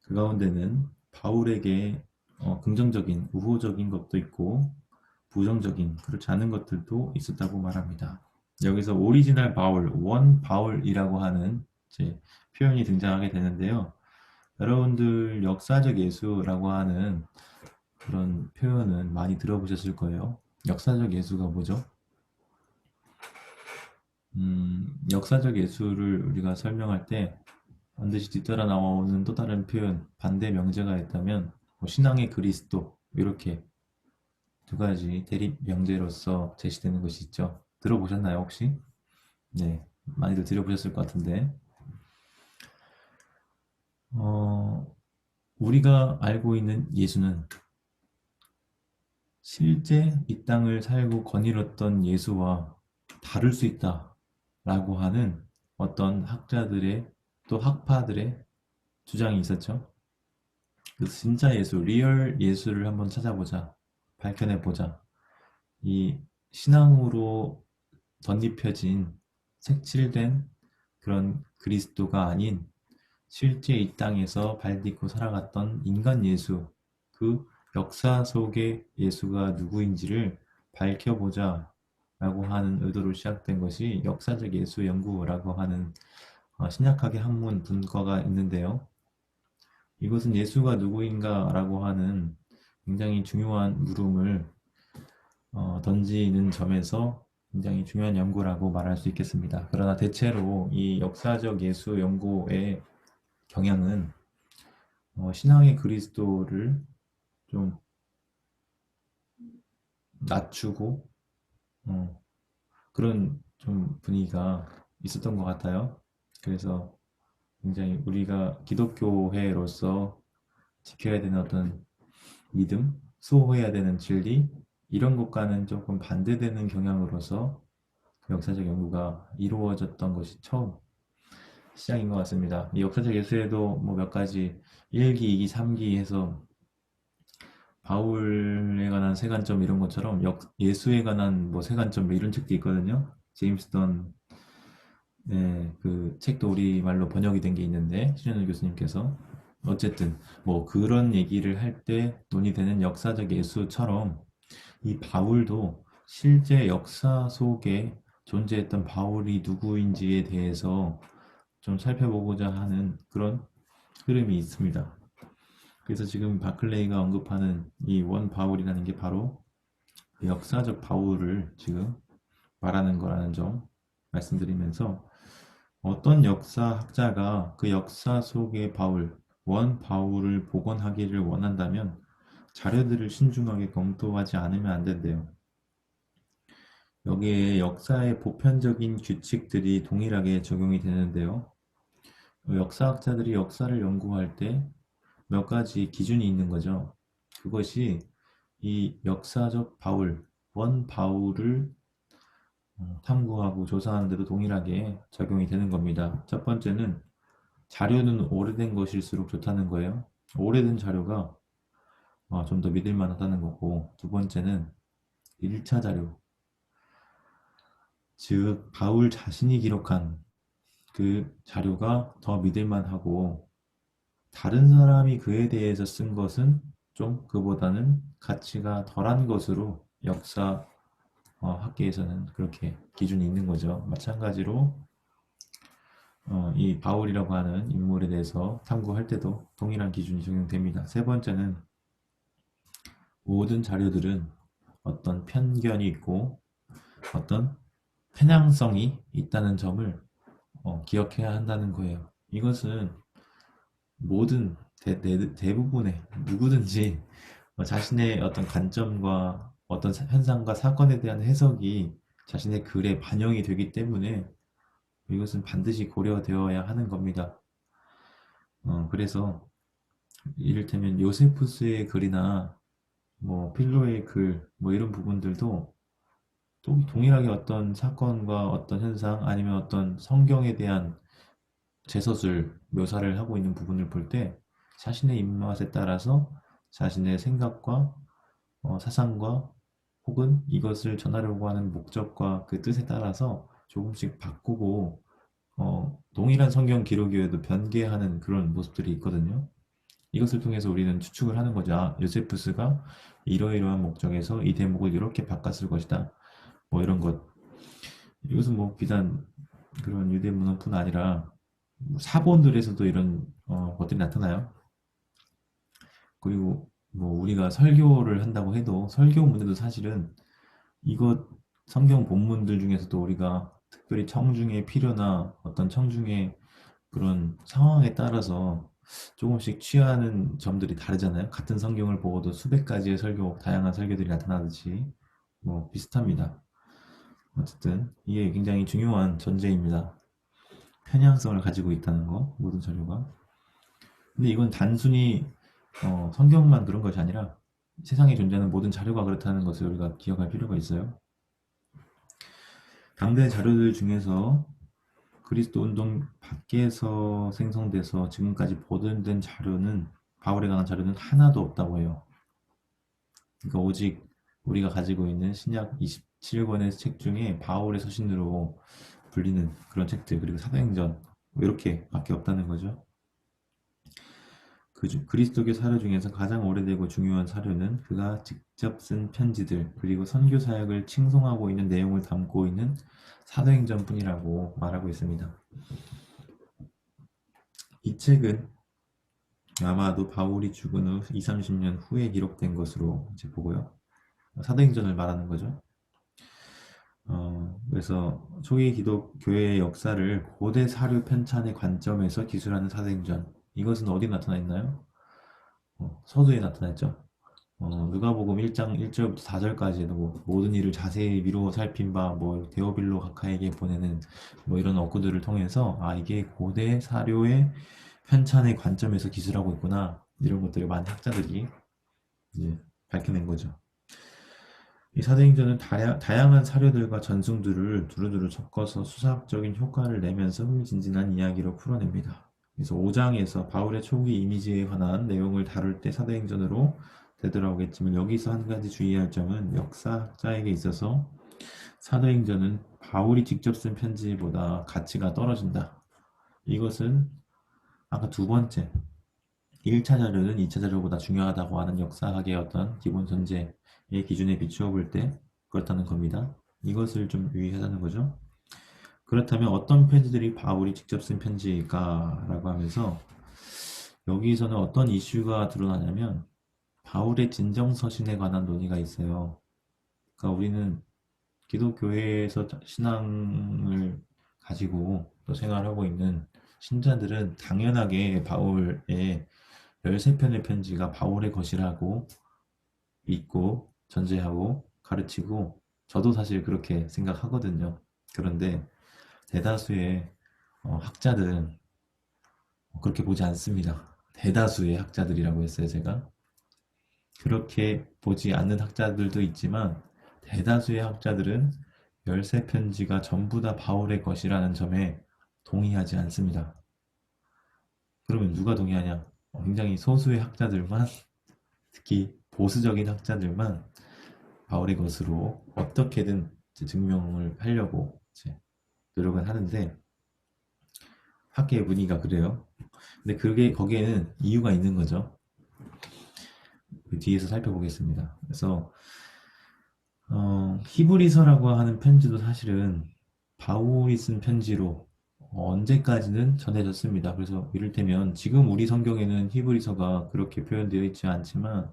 그 가운데는 바울에게 긍정적인, 우호적인 것도 있고 부정적인, 그렇지 않은 것들도 있었다고 말합니다. 여기서 오리지널 바울, 원 바울이라고 하는 이제 표현이 등장하게 되는데요. 여러분들 역사적 예수라고 하는 그런 표현은 많이 들어보셨을 거예요. 역사적 예수가 뭐죠? 역사적 예수를 우리가 설명할 때 반드시 뒤따라 나오는 또 다른 표현, 반대 명제가 있다면 뭐 신앙의 그리스도 이렇게 두 가지 대립 명제로서 제시되는 것이 있죠. 들어보셨나요, 혹시? 네, 많이들 들어보셨을 것 같은데 우리가 알고 있는 예수는 실제 이 땅을 살고 거닐었던 예수와 다를 수 있다라고 하는 어떤 학자들의 또 학파들의 주장이 있었죠. 그 진짜 예수, 리얼 예수를 한번 찾아보자, 밝혀내보자. 이 신앙으로 덧입혀진 색칠된 그런 그리스도가 아닌 실제 이 땅에서 발 딛고 살아갔던 인간 예수, 그 역사 속의 예수가 누구인지를 밝혀보자 라고 하는 의도로 시작된 것이 역사적 예수 연구라고 하는 신약학의 학문 분과가 있는데요. 이것은 예수가 누구인가 라고 하는 굉장히 중요한 물음을 던지는 점에서 굉장히 중요한 연구라고 말할 수 있겠습니다. 그러나 대체로 이 역사적 예수 연구의 경향은 신앙의 그리스도를 좀 낮추고 그런 좀 분위기가 있었던 것 같아요. 그래서 굉장히 우리가 기독교회로서 지켜야 되는 어떤 믿음, 수호해야 되는 진리 이런 것과는 조금 반대되는 경향으로서 그 역사적 연구가 이루어졌던 것이 처음 시작인 것 같습니다. 이 역사적 예수에도 뭐 몇 가지 1기, 2기, 3기 해서 바울에 관한 세관점 이런 것처럼 예수에 관한 뭐 세관점 뭐 이런 책도 있거든요. 제임스 던 그 책도 우리말로 번역이 된 게 있는데 신현우 교수님께서 어쨌든 뭐 그런 얘기를 할 때 논의되는 역사적 예수처럼 이 바울도 실제 역사 속에 존재했던 바울이 누구인지에 대해서 좀 살펴보고자 하는 그런 흐름이 있습니다. 그래서 지금 바클레이가 언급하는 이 원 바울이라는 게 바로 그 역사적 바울을 지금 말하는 거라는 점 말씀드리면서 어떤 역사학자가 그 역사 속의 바울, 원 바울을 복원하기를 원한다면 자료들을 신중하게 검토하지 않으면 안 된대요. 여기에 역사의 보편적인 규칙들이 동일하게 적용이 되는데요. 역사학자들이 역사를 연구할 때 몇 가지 기준이 있는 거죠. 그것이 이 역사적 바울, 원 바울을 탐구하고 조사하는 데도 동일하게 적용이 되는 겁니다. 첫 번째는 자료는 오래된 것일수록 좋다는 거예요. 오래된 자료가 좀 더 믿을 만하다는 거고, 두 번째는 1차 자료, 즉 바울 자신이 기록한 그 자료가 더 믿을 만하고 다른 사람이 그에 대해서 쓴 것은 좀 그보다는 가치가 덜한 것으로 역사 학계에서는 그렇게 기준이 있는 거죠. 마찬가지로 이 바울이라고 하는 인물에 대해서 탐구할 때도 동일한 기준이 적용됩니다. 세 번째는 모든 자료들은 어떤 편견이 있고 어떤 편향성이 있다는 점을 기억해야 한다는 거예요. 이것은 모든 대부분의 누구든지 자신의 어떤 관점과 어떤 현상과 사건에 대한 해석이 자신의 글에 반영이 되기 때문에 이것은 반드시 고려되어야 하는 겁니다. 그래서 이를테면 요세푸스의 글이나 뭐 필로의 글, 뭐 이런 부분들도 또 동일하게 어떤 사건과 어떤 현상 아니면 어떤 성경에 대한 제서술 묘사를 하고 있는 부분을 볼 때 자신의 입맛에 따라서 자신의 생각과 사상과 혹은 이것을 전하려고 하는 목적과 그 뜻에 따라서 조금씩 바꾸고 동일한 성경 기록이어도 변개하는 그런 모습들이 있거든요. 이것을 통해서 우리는 추측을 하는 거죠. 아, 요세푸스가 이러이러한 목적에서 이 대목을 이렇게 바꿨을 것이다. 뭐 이런 것. 이것은 뭐 비단 그런 유대 문헌뿐 아니라 사본들에서도 이런 것들이 나타나요. 그리고 뭐 우리가 설교를 한다고 해도 설교문에도 사실은 이것 성경 본문들 중에서도 우리가 특별히 청중의 필요나 어떤 청중의 그런 상황에 따라서 조금씩 취하는 점들이 다르잖아요. 같은 성경을 보고도 수백 가지의 설교, 다양한 설교들이 나타나듯이 뭐 비슷합니다. 어쨌든 이게 굉장히 중요한 전제입니다. 편향성을 가지고 있다는 거, 모든 자료가. 근데 이건 단순히 성경만 그런 것이 아니라 세상에 존재하는 모든 자료가 그렇다는 것을 우리가 기억할 필요가 있어요. 당대 자료들 중에서 그리스도 운동 밖에서 생성돼서 지금까지 보존된 자료는 바울에 관한 자료는 하나도 없다고 해요. 그러니까 오직 우리가 가지고 있는 신약 27권의 책 중에 바울의 서신으로 불리는 그런 책들 그리고 사도행전 이렇게밖에 없다는 거죠. 그리스도교 사료 중에서 가장 오래되고 중요한 사료는 그가 직접 쓴 편지들 그리고 선교 사역을 칭송하고 있는 내용을 담고 있는 사도행전뿐이라고 말하고 있습니다. 이 책은 아마도 바울이 죽은 후 2, 30년 후에 기록된 것으로 이제 보고요. 사도행전을 말하는 거죠. 그래서 초기 기독교회의 역사를 고대 사료 편찬의 관점에서 기술하는 사도행전. 이것은 어디 나타나 있나요? 서두에 나타났죠. 누가복음 1장 1절부터 4절까지도 뭐 모든 일을 자세히 미루어 살핀 바 뭐 데오빌로 각하에게 보내는 뭐 이런 어구들을 통해서 아 이게 고대 사료의 편찬의 관점에서 기술하고 있구나 이런 것들을 많은 학자들이 이제 밝혀낸 거죠. 이 사도행전은 다양한 사료들과 전승들을 두루두루 섞어서 수사학적인 효과를 내면서 흥미진진한 이야기로 풀어냅니다. 그래서 5장에서 바울의 초기 이미지에 관한 내용을 다룰 때 사도행전으로 되돌아오겠지만 여기서 한 가지 주의할 점은 역사학자에게 있어서 사도행전은 바울이 직접 쓴 편지보다 가치가 떨어진다. 이것은 아까 두 번째 1차 자료는 2차 자료보다 중요하다고 하는 역사학의 어떤 기본 전제의 기준에 비추어 볼 때 그렇다는 겁니다. 이것을 좀 유의하자는 거죠. 그렇다면 어떤 편지들이 바울이 직접 쓴 편지일까? 라고 하면서 여기서는 어떤 이슈가 드러나냐면 바울의 진정서신에 관한 논의가 있어요. 그러니까 우리는 기독교회에서 신앙을 가지고 또 생활하고 있는 신자들은 당연하게 바울의 13편의 편지가 바울의 것이라고 믿고 전제하고 가르치고 저도 사실 그렇게 생각하거든요. 그런데 대다수의 학자들은 그렇게 보지 않습니다. 대다수의 학자들이라고 했어요, 제가. 그렇게 보지 않는 학자들도 있지만 대다수의 학자들은 13편지가 전부 다 바울의 것이라는 점에 동의하지 않습니다. 그러면 누가 동의하냐? 굉장히 소수의 학자들만 특히 보수적인 학자들만 바울의 것으로 어떻게든 증명을 하려고 노력을 하는데 학계의 분위기가 그래요. 근데 그게 거기에는 이유가 있는 거죠. 그 뒤에서 살펴보겠습니다. 그래서 히브리서라고 하는 편지도 사실은 바울이 쓴 편지로 언제까지는 전해졌습니다. 그래서 이를테면 지금 우리 성경에는 히브리서가 그렇게 표현되어 있지 않지만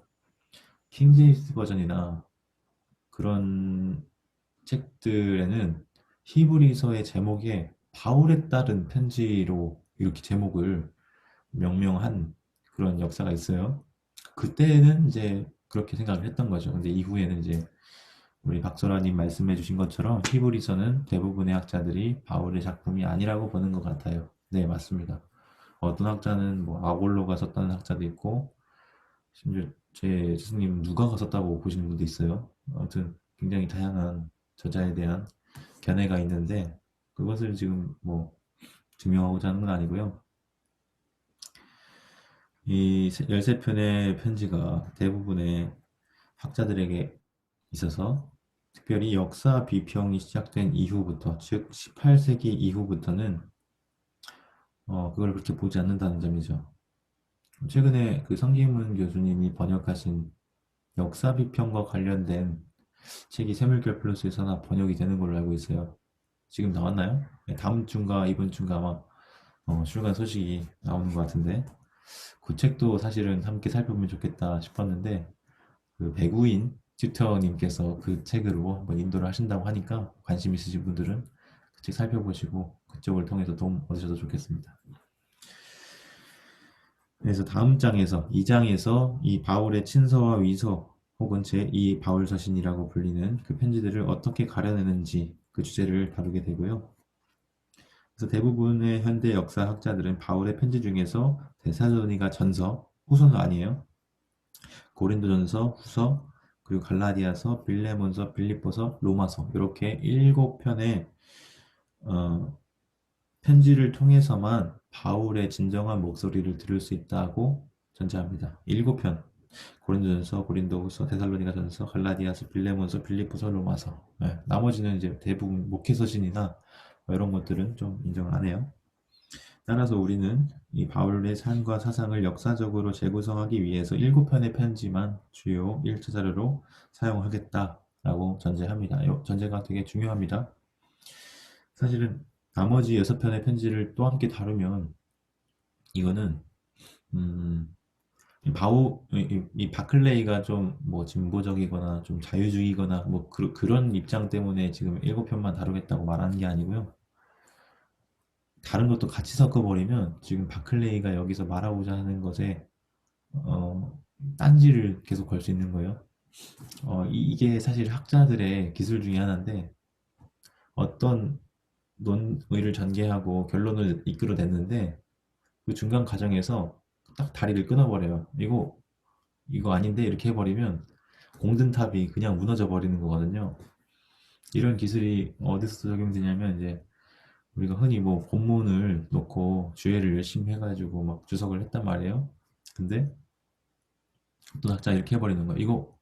킹제임스 버전이나 그런 책들에는 히브리서의 제목에 바울에 따른 편지로 이렇게 제목을 명명한 그런 역사가 있어요. 그때는 이제 그렇게 생각을 했던 거죠. 근데 이후에는 이제 우리 박소라님 말씀해 주신 것처럼 히브리서는 대부분의 학자들이 바울의 작품이 아니라고 보는 것 같아요. 네, 맞습니다. 어떤 학자는 뭐 아볼로가 썼다는 학자도 있고, 심지어 제 스승님 누가가 썼다고 보시는 분도 있어요. 아무튼 굉장히 다양한 저자에 대한 견해가 있는데, 그것을 지금 뭐 증명하고자 하는 건 아니고요. 이 13편의 편지가 대부분의 학자들에게 있어서 특별히 역사 비평이 시작된 이후부터, 즉 18세기 이후부터는 그걸 그렇게 보지 않는다는 점이죠. 최근에 그 성기문 교수님이 번역하신 역사 비평과 관련된 책이 샘물결 플러스에서 나 번역이 되는 걸로 알고 있어요. 지금 나왔나요? 네, 다음 주인가 이번 주인가 아마 출간 소식이 나오는 것 같은데 그 책도 사실은 함께 살펴보면 좋겠다 싶었는데 그 배구인 튜터님께서 그 책으로 한번 인도를 하신다고 하니까 관심 있으신 분들은 그 책 살펴보시고 그쪽을 통해서 도움 얻으셔도 좋겠습니다. 그래서 다음 장에서 2장에서 이 바울의 친서와 위서 혹은 제2 바울 서신이라고 불리는 그 편지들을 어떻게 가려내는지 그 주제를 다루게 되고요. 그래서 대부분의 현대 역사 학자들은 바울의 편지 중에서 데살로니가 전서, 후서는 아니에요. 고린도전서, 후서, 그리고 갈라디아서, 빌레몬서, 빌립보서, 로마서 이렇게 7편의 편지를 통해서만 바울의 진정한 목소리를 들을 수 있다고 전제합니다. 7편 고린도전서, 고린도후서, 데살로니가전서, 갈라디아서, 빌레몬서, 빌립보서, 로마서. 네, 나머지는 이제 대부분 목회서신이나 이런 것들은 좀 인정을 안 해요. 따라서 우리는 이 바울의 삶과 사상을 역사적으로 재구성하기 위해서 7편의 편지만 주요 1차 자료로 사용하겠다라고 전제합니다. 이 전제가 되게 중요합니다. 사실은 나머지 6편의 편지를 또 함께 다루면 이거는 이 바클레이가 좀 뭐 진보적이거나 좀 자유주의거나 뭐 그런 입장 때문에 지금 7편만 다루겠다고 말하는 게 아니고요. 다른 것도 같이 섞어버리면 지금 바클레이가 여기서 말하고자 하는 것에 어, 딴지를 계속 걸 수 있는 거예요. 이게 사실 학자들의 기술 중에 하나인데 어떤 논의를 전개하고 결론을 이끌어냈는데 그 중간 과정에서 딱 다리를 끊어버려요. 이거 아닌데 이렇게 해버리면 공든탑이 그냥 무너져 버리는 거거든요. 이런 기술이 어디서 적용되냐면 이제 우리가 흔히 뭐 본문을 놓고 주해를 열심히 해가지고 막 주석을 했단 말이에요. 근데 어떤 학자 이렇게 해버리는 거예요. 이거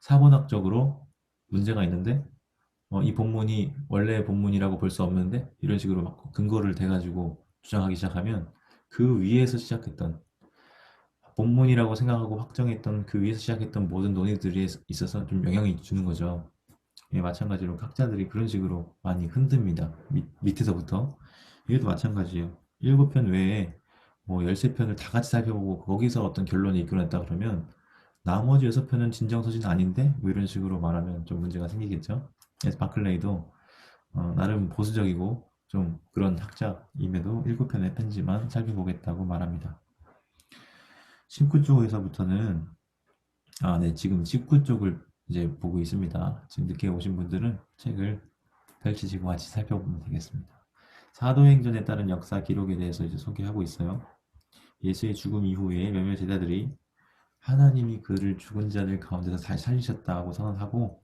사본학적으로 문제가 있는데 이 본문이 원래 본문이라고 볼 수 없는데 이런 식으로 막 근거를 대가지고 주장하기 시작하면 그 위에서 시작했던 본문이라고 생각하고 확정했던 그 위에서 시작했던 모든 논의들이 있어서 좀 영향이 주는 거죠. 예, 마찬가지로 학자들이 그런 식으로 많이 흔듭니다. 밑에서부터. 이것도 마찬가지예요. 7편 외에 뭐 13편을 다 같이 살펴보고 거기서 어떤 결론이 이끌어냈다 그러면 나머지 6편은 진정서진 아닌데? 뭐 이런 식으로 말하면 좀 문제가 생기겠죠. 그래서 바클레이도 나름 보수적이고 좀 그런 학자임에도 7편의 편지만 살펴보겠다고 말합니다. 19쪽에서부터는 네, 지금 19쪽을 이제 보고 있습니다. 지금 늦게 오신 분들은 책을 펼치시고 같이 살펴보면 되겠습니다. 사도행전에 따른 역사 기록에 대해서 이제 소개하고 있어요. 예수의 죽음 이후에 몇몇 제자들이 하나님이 그를 죽은 자들 가운데서 다시 살리셨다고 선언하고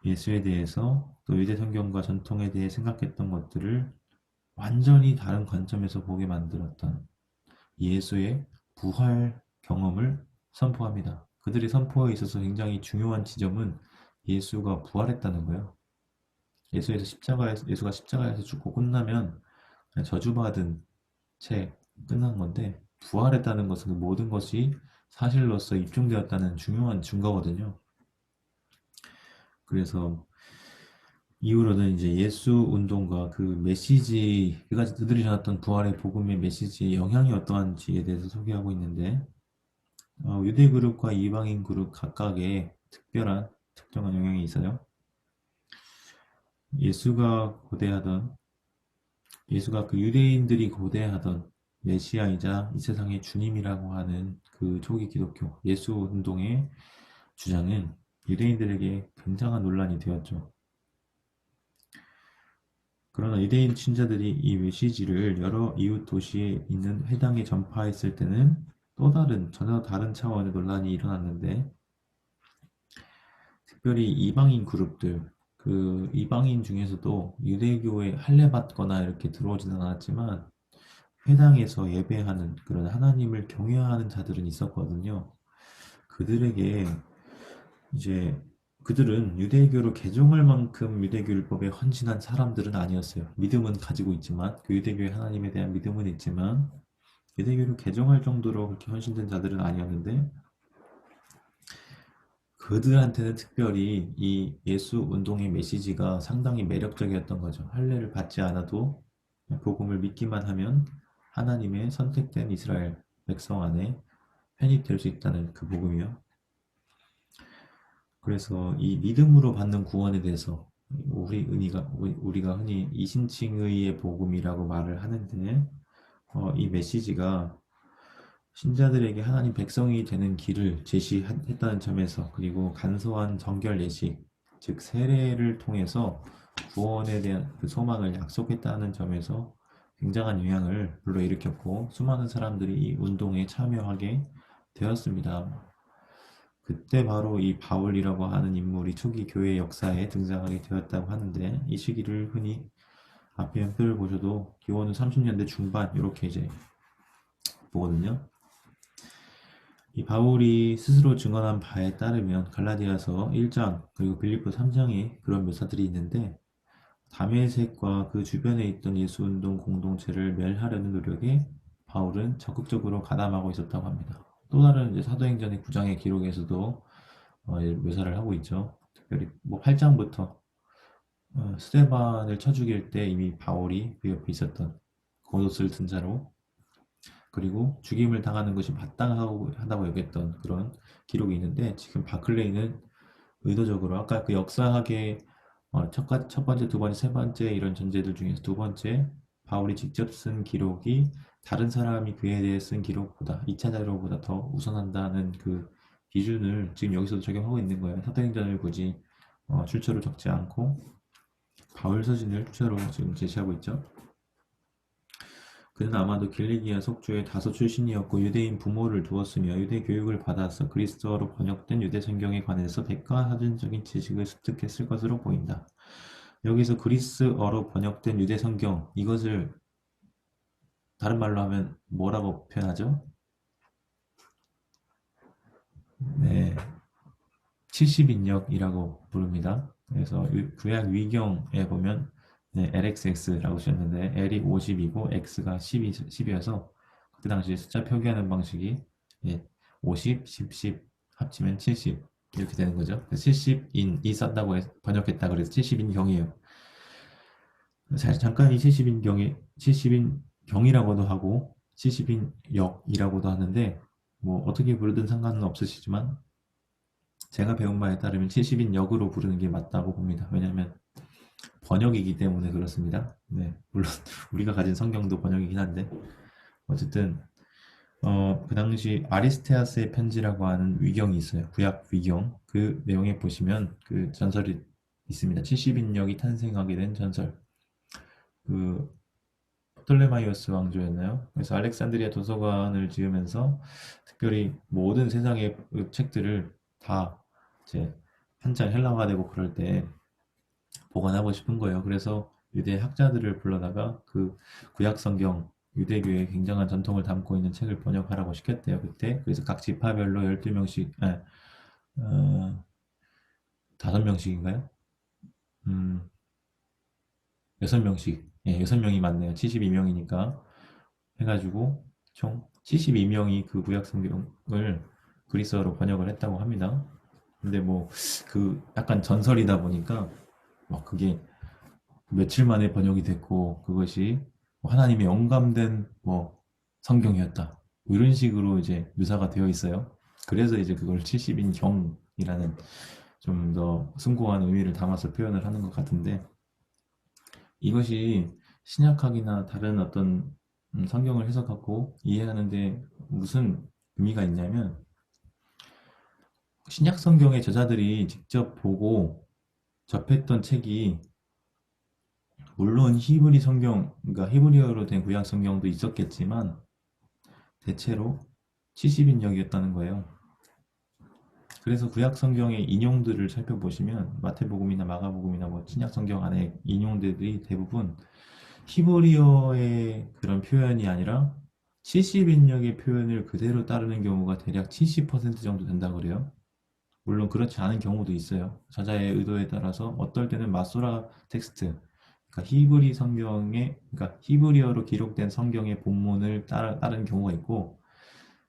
예수에 대해서 또 유대 성경과 전통에 대해 생각했던 것들을 완전히 다른 관점에서 보게 만들었던 예수의 부활 경험을 선포합니다. 그들의 선포에 있어서 굉장히 중요한 지점은 예수가 부활했다는 거예요. 예수가 십자가에서 죽고 끝나면 그냥 저주받은 채 끝난 건데 부활했다는 것은 그 모든 것이 사실로서 입증되었다는 중요한 증거거든요. 그래서 이후로는 이제 예수 운동과 그 메시지, 그가 그들이 전했던 부활의 복음의 메시지의 영향이 어떠한지에 대해서 소개하고 있는데, 유대 그룹과 이방인 그룹 각각의 특별한 특정한 영향이 있어요. 예수가 고대하던, 예수가 그 유대인들이 고대하던 메시아이자 이 세상의 주님이라고 하는 그 초기 기독교 예수 운동의 주장은 유대인들에게 굉장한 논란이 되었죠. 그러나 유대인 신자들이 이 메시지를 여러 이웃 도시에 있는 회당에 전파했을 때는 또 다른, 전혀 다른 차원의 논란이 일어났는데, 특별히 이방인 그룹들, 그 이방인 중에서도 유대교에 할례받거나 이렇게 들어오지는 않았지만 회당에서 예배하는 그런 하나님을 경외하는 자들은 있었거든요. 그들에게 이제 그들은 유대교로 개종할 만큼 유대교 율법에 헌신한 사람들은 아니었어요. 믿음은 가지고 있지만 그 유대교의 하나님에 대한 믿음은 있지만 유대교로 개종할 정도로 그렇게 헌신된 자들은 아니었는데 그들한테는 특별히 이 예수 운동의 메시지가 상당히 매력적이었던 거죠. 할례를 받지 않아도 복음을 믿기만 하면 하나님의 선택된 이스라엘 백성 안에 편입될 수 있다는 그 복음이요. 그래서 이 믿음으로 받는 구원에 대해서 우리가 흔히 이신칭의의 복음이라고 말을 하는데 이 메시지가 신자들에게 하나님 백성이 되는 길을 제시했다는 점에서 그리고 간소한 정결 예식 즉 세례를 통해서 구원에 대한 그 소망을 약속했다는 점에서 굉장한 영향을 불러일으켰고 수많은 사람들이 이 운동에 참여하게 되었습니다. 그때 바로 이 바울이라고 하는 인물이 초기 교회 역사에 등장하게 되었다고 하는데 이 시기를 흔히 앞에 연표를 보셔도 기원은 30년대 중반 이렇게 이제 보거든요. 이 바울이 스스로 증언한 바에 따르면 갈라디아서 1장 그리고 빌립보 3장에 그런 묘사들이 있는데 다메섹과 그 주변에 있던 예수운동 공동체를 멸하려는 노력에 바울은 적극적으로 가담하고 있었다고 합니다. 또 다른 이제 사도행전의 9장의 기록에서도 묘사를 하고 있죠. 특별히 뭐 8장부터 스데반을 쳐 죽일 때 이미 바울이 그 옆에 있었던 겉옷을 든 자로 그리고 죽임을 당하는 것이 마땅하다고 여겼던 그런 기록이 있는데 지금 바클레이는 의도적으로 아까 그 역사학의 첫 번째, 두 번째, 세 번째 이런 전제들 중에서 두 번째 바울이 직접 쓴 기록이 다른 사람이 그에 대해 쓴 기록보다 2차 자료보다 더 우선한다는 그 기준을 지금 여기서도 적용하고 있는 거예요. 사도행전을 굳이 출처를 적지 않고 바울 서신을 출처로 지금 제시하고 있죠. 그는 아마도 길리기아 속주의 다소 출신이었고 유대인 부모를 두었으며 유대 교육을 받아서 그리스어로 번역된 유대 성경에 관해서 백과사전적인 지식을 습득했을 것으로 보인다. 여기서 그리스어로 번역된 유대 성경 이것을 다른 말로 하면 뭐라고 표현하죠? 네, 70인역이라고 부릅니다. 그래서 구약 위경에 보면 네, LXX라고 쓰셨는데 L이 50이고 X가 10이어서 그때 당시 숫자 표기하는 방식이 예, 50, 10, 10 합치면 70 이렇게 되는 거죠. 70인이 썼다고 번역했다 그래서 70인 경이에요. 잠깐 이 70인 경이 70인 경이라고도 하고 70인 역이라고도 하는데 뭐 어떻게 부르든 상관은 없으시지만 제가 배운 바에 따르면 70인 역으로 부르는 게 맞다고 봅니다. 왜냐하면 번역이기 때문에 그렇습니다. 네, 물론 우리가 가진 성경도 번역이긴 한데 어쨌든 그 당시 아리스테아스의 편지라고 하는 위경이 있어요. 구약 위경. 그 내용에 보시면 그 전설이 있습니다. 70인역이 탄생하게 된 전설. 그 프톨레마이오스 왕조였나요? 그래서 알렉산드리아 도서관을 지으면서 특별히 모든 세상의 책들을 다 이제 한자 헬라어가 되고 그럴 때 보관하고 싶은 거예요. 그래서 유대 학자들을 불러다가 그 구약 성경 유대교의 굉장한 전통을 담고 있는 책을 번역하라고 시켰대요. 그때 그래서 각 지파별로 12명씩 5명씩인가요? 음, 6명씩. 예, 6명이 맞네요. 72명이니까 해가지고 총 72명이 그 구약 성경을 그리스어로 번역을 했다고 합니다. 근데 뭐 그 약간 전설이다 보니까 막 그게 며칠 만에 번역이 됐고 그것이 뭐 하나님의 영감된 뭐 성경이었다. 뭐 이런 식으로 이제 묘사가 되어 있어요. 그래서 이제 그걸 70인 경이라는 좀 더 숭고한 의미를 담아서 표현을 하는 것 같은데 이것이 신약학이나 다른 어떤 성경을 해석하고 이해하는데 무슨 의미가 있냐면 신약 성경의 저자들이 직접 보고 접했던 책이 물론 히브리 성경, 그러니까 히브리어로 된 구약 성경도 있었겠지만 대체로 70인역이었다는 거예요. 그래서 구약 성경의 인용들을 살펴보시면 마태복음이나 마가복음이나 뭐 신약 성경 안에 인용들이 대부분 히브리어의 그런 표현이 아니라 70인역의 표현을 그대로 따르는 경우가 대략 70% 정도 된다 그래요. 물론 그렇지 않은 경우도 있어요. 저자의 의도에 따라서 어떨 때는 마소라 텍스트, 그러니까 히브리 성경의, 그러니까 히브리어로 기록된 성경의 본문을 따르는 경우가 있고,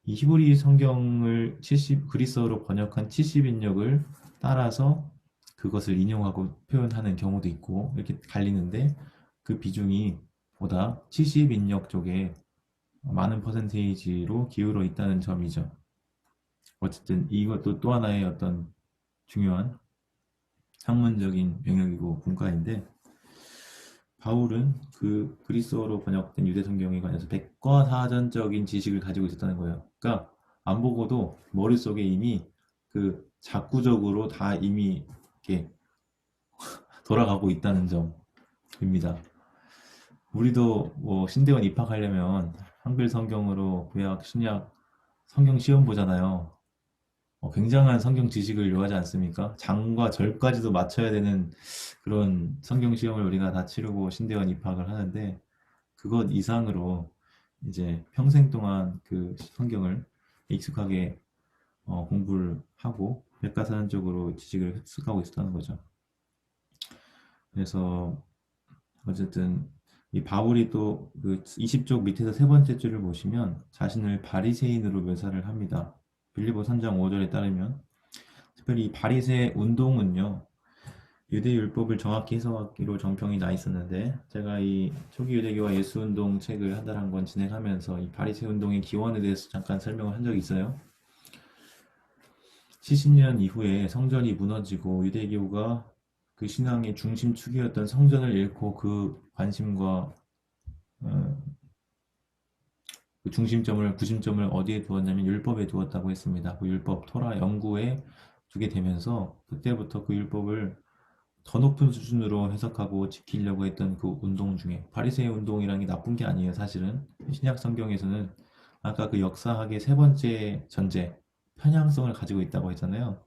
이 히브리 성경을 70, 그리스어로 번역한 70인역을 따라서 그것을 인용하고 표현하는 경우도 있고, 이렇게 갈리는데 그 비중이 보다 70인역 쪽에 많은 퍼센테이지로 기울어 있다는 점이죠. 어쨌든 이것도 또 하나의 어떤 중요한 학문적인 영역이고 분과인데 바울은 그 그리스어로 번역된 유대 성경에 관해서 백과사전적인 지식을 가지고 있었다는 거예요. 그러니까 안 보고도 머릿속에 이미 그 작구적으로 다 이미 이렇게 돌아가고 있다는 점입니다. 우리도 뭐 신대원 입학하려면 한글 성경으로 구약, 신약 성경 시험 보잖아요. 굉장한 성경 지식을 요하지 않습니까? 장과 절까지도 맞춰야 되는 그런 성경 시험을 우리가 다 치르고 신대원 입학을 하는데 그것 이상으로 이제 평생 동안 그 성경을 익숙하게 공부를 하고 백과사전적으로 지식을 습득하고 있었다는 거죠. 그래서 어쨌든 이 바울이 또 그 20쪽 밑에서 세 번째 줄을 보시면 자신을 바리새인으로 묘사를 합니다. 빌립보 3장 5절에 따르면 특별히 이 바리새 운동은요. 유대 율법을 정확히 해석하기로 정평이 나 있었는데 제가 이 초기 유대교와 예수 운동 책을 한 달 한 권 진행하면서 이 바리새 운동의 기원에 대해서 잠깐 설명을 한 적이 있어요. 70년 이후에 성전이 무너지고 유대교가 그 신앙의 중심축이었던 성전을 잃고 그 관심과 어, 그 중심점을 구심점을 어디에 두었냐면 율법에 두었다고 했습니다. 그 율법 토라 연구에 두게 되면서 그때부터 그 율법을 더 높은 수준으로 해석하고 지키려고 했던 그 운동 중에 바리새의 운동이라는 게 나쁜 게 아니에요. 사실은 신약 성경에서는 아까 그 역사학의 세 번째 전제 편향성을 가지고 있다고 했잖아요.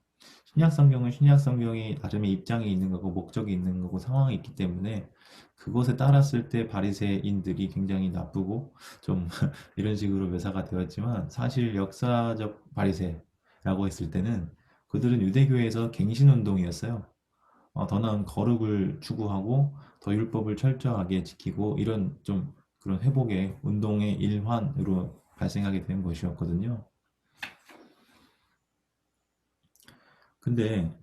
신약 성경은 신약 성경이 나름의 입장이 있는 거고 목적이 있는 거고 상황이 있기 때문에 그것에 따랐을 때 바리새인들이 굉장히 나쁘고 좀 이런 식으로 묘사가 되었지만 사실 역사적 바리새라고 했을 때는 그들은 유대교에서 갱신운동이었어요. 더 나은 거룩을 추구하고 더 율법을 철저하게 지키고 이런 좀 그런 회복의 운동의 일환으로 발생하게 된 것이었거든요. 근데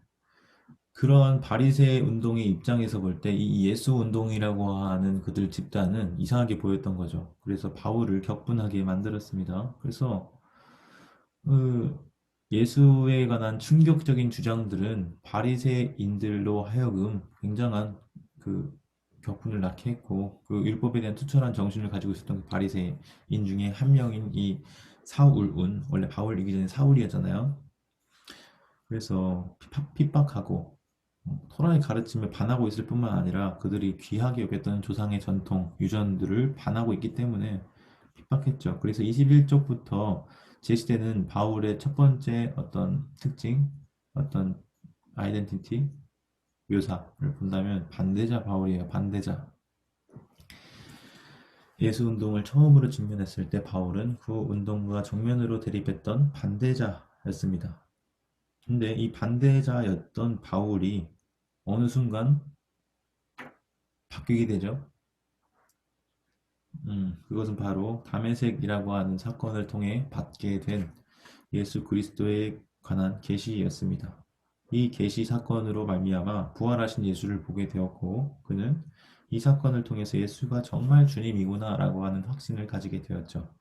그런 바리새 운동의 입장에서 볼 때 이 예수 운동이라고 하는 그들 집단은 이상하게 보였던 거죠. 그래서 바울을 격분하게 만들었습니다. 그래서 그 예수에 관한 충격적인 주장들은 바리새인들로 하여금 굉장한 그 격분을 낳게 했고 그 율법에 대한 투철한 정신을 가지고 있었던 그 바리새인 중에 한 명인 이 사울운 원래 바울이기 전에 사울이었잖아요. 그래서 핍박하고 토라의 가르침을 반하고 있을 뿐만 아니라 그들이 귀하게 여겼던 조상의 전통, 유전들을 반하고 있기 때문에 핍박했죠. 그래서 21쪽부터 제시되는 바울의 첫 번째 어떤 특징, 어떤 아이덴티티, 묘사를 본다면 반대자 바울이에요. 반대자. 예수 운동을 처음으로 직면했을 때 바울은 그 운동과 정면으로 대립했던 반대자였습니다. 근데 이 반대자였던 바울이 어느 순간 바뀌게 되죠. 그것은 바로 다메섹이라고 하는 사건을 통해 받게 된 예수 그리스도에 관한 계시였습니다. 이 계시 사건으로 말미암아 부활하신 예수를 보게 되었고 그는 이 사건을 통해서 예수가 정말 주님이구나 라고 하는 확신을 가지게 되었죠.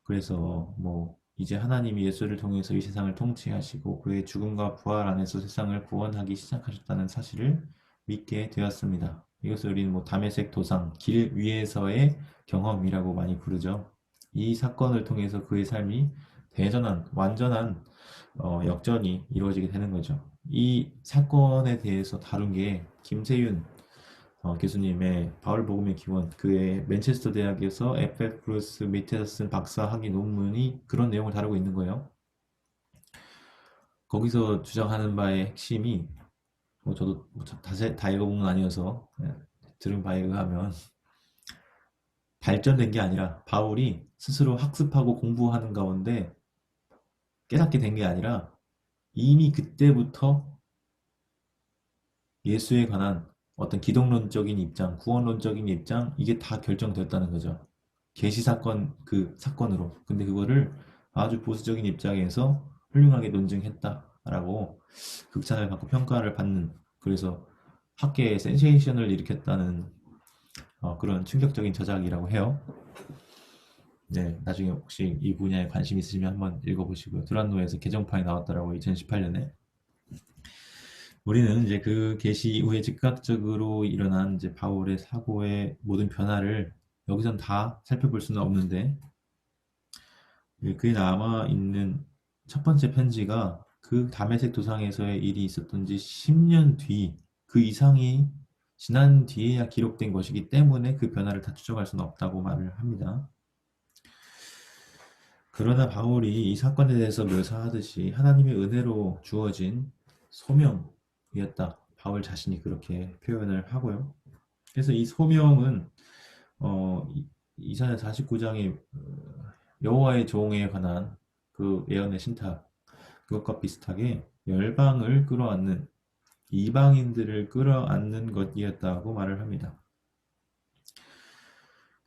그래서 뭐 이제 하나님이 예수를 통해서 이 세상을 통치하시고 그의 죽음과 부활 안에서 세상을 구원하기 시작하셨다는 사실을 믿게 되었습니다. 이것을 우리는 뭐 담에색 도상, 길 위에서의 경험이라고 많이 부르죠. 이 사건을 통해서 그의 삶이 대전한, 완전한 역전이 이루어지게 되는 거죠. 이 사건에 대해서 다룬 게 김세윤 교수님의 바울복음의 기원, 그의 맨체스터 대학에서 FF 브루스 밑에서 쓴 박사 학위 논문이 그런 내용을 다루고 있는 거예요. 거기서 주장하는 바의 핵심이 저도 다 읽어본 건 아니어서 들은 바에 의하면 발전된 게 아니라 바울이 스스로 학습하고 공부하는 가운데 깨닫게 된 게 아니라 이미 그때부터 예수에 관한 어떤 기독론적인 입장, 구원론적인 입장, 이게 다 결정되었다는 거죠. 계시 사건, 그 사건으로. 근데 그거를 아주 보수적인 입장에서 훌륭하게 논증했다라고 극찬을 받고 평가를 받는, 그래서 학계에 센세이션을 일으켰다는 그런 충격적인 저작이라고 해요. 네, 나중에 혹시 이 분야에 관심 있으시면 한번 읽어보시고요. 두란노에서 개정판이 나왔더라고요, 2018년에. 우리는 이제 그 계시 이후에 즉각적으로 일어난 이제 바울의 사고의 모든 변화를 여기선 다 살펴볼 수는 없는데, 그에 남아 있는 첫 번째 편지가 그 다메섹 도상에서의 일이 있었던 지 10년 뒤, 그 이상이 지난 뒤에야 기록된 것이기 때문에 그 변화를 다 추정할 수는 없다고 말을 합니다. 그러나 바울이 이 사건에 대해서 묘사하듯이 하나님의 은혜로 주어진 소명이었다. 바울 자신이 그렇게 표현을 하고요. 그래서 이 소명은 이사야 49장의 여호와의 종에 관한 그 예언의 신탁, 그것과 비슷하게 열방을 끌어안는, 이방인들을 끌어안는 것이었다고 말을 합니다.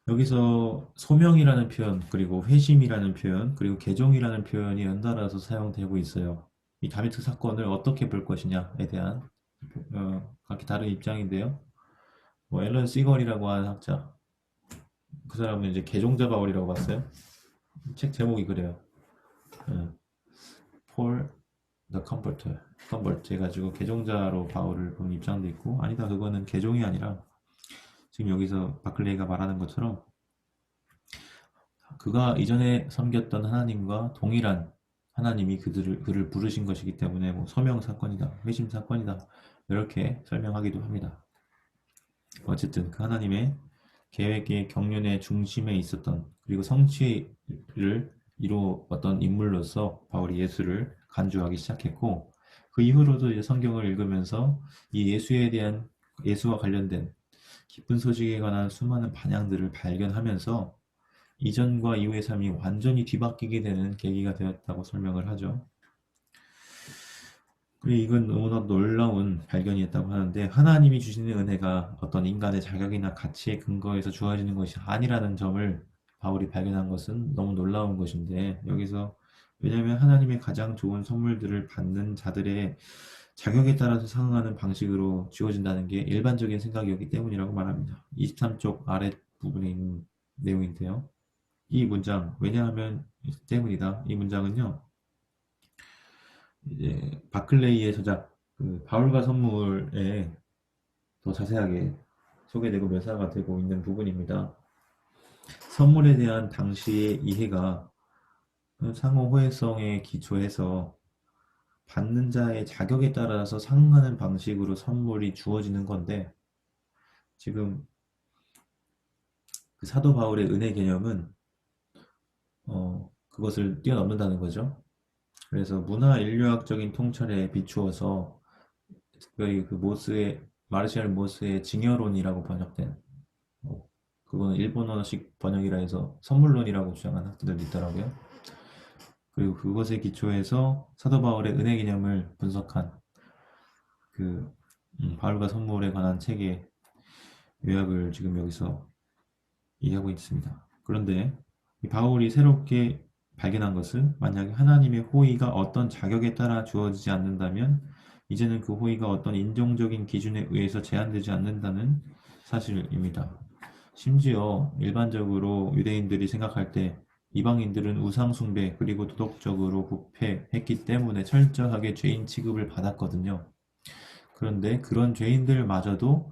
여기서 소명이라는 표현, 그리고 회심이라는 표현, 그리고 개종이라는 표현이 연달아서 사용되고 있어요. 이 다메섹 사건을 어떻게 볼 것이냐에 대한 각기 다른 입장인데요. 뭐 앨런 시걸이라고 하는 학자, 그 사람은 이제 개종자 바울이라고 봤어요. 책 제목이 그래요. 폴 The Comforter, 컨버트 해가지고 개종자로 바울을 보는 입장도 있고, 아니다, 그거는 개종이 아니라 지금 여기서 바클레이가 말하는 것처럼 그가 이전에 섬겼던 하나님과 동일한 하나님이 그를 부르신 것이기 때문에 뭐 소명 사건이다, 회심 사건이다, 이렇게 설명하기도 합니다. 어쨌든 그 하나님의 계획의 경륜의 중심에 있었던, 그리고 성취를 이루었던 인물로서 바울이 예수를 간주하기 시작했고, 그 이후로도 이제 성경을 읽으면서 이 예수와 관련된 기쁜 소식에 관한 수많은 반향들을 발견하면서 이전과 이후의 삶이 완전히 뒤바뀌게 되는 계기가 되었다고 설명을 하죠. 그리고 이건 너무나 놀라운 발견이었다고 하는데, 하나님이 주시는 은혜가 어떤 인간의 자격이나 가치에 근거해서 주어지는 것이 아니라는 점을 바울이 발견한 것은 너무 놀라운 것인데, 여기서 왜냐하면 하나님의 가장 좋은 선물들을 받는 자들의 자격에 따라서 상응하는 방식으로 주어진다는 게 일반적인 생각이었기 때문이라고 말합니다. 23쪽 아랫부분에 있는 내용인데요. 이 문장, 왜냐하면 때문이다. 이 문장은요, 이제 바클레이의 저작 그 바울과 선물에 더 자세하게 소개되고 묘사가 되고 있는 부분입니다. 선물에 대한 당시의 이해가 상호 호혜성에 기초해서 받는 자의 자격에 따라서 상응하는 방식으로 선물이 주어지는 건데, 지금 그 사도 바울의 은혜 개념은 그것을 뛰어넘는다는 거죠. 그래서 문화 인류학적인 통찰에 비추어서 특별히 그 마르시알 모스의 증여론이라고 번역된, 그거는 일본어식 번역이라 해서 선물론이라고 주장하는 학자들도 있더라고요. 그리고 그것에 기초해서 사도 바울의 은혜 개념을 분석한 그 바울과 선물에 관한 책의 요약을 지금 여기서 얘기하고 있습니다. 그런데 이 바울이 새롭게 발견한 것은, 만약에 하나님의 호의가 어떤 자격에 따라 주어지지 않는다면 이제는 그 호의가 어떤 인종적인 기준에 의해서 제한되지 않는다는 사실입니다. 심지어 일반적으로 유대인들이 생각할 때 이방인들은 우상 숭배 그리고 도덕적으로 부패했기 때문에 철저하게 죄인 취급을 받았거든요. 그런데 그런 죄인들마저도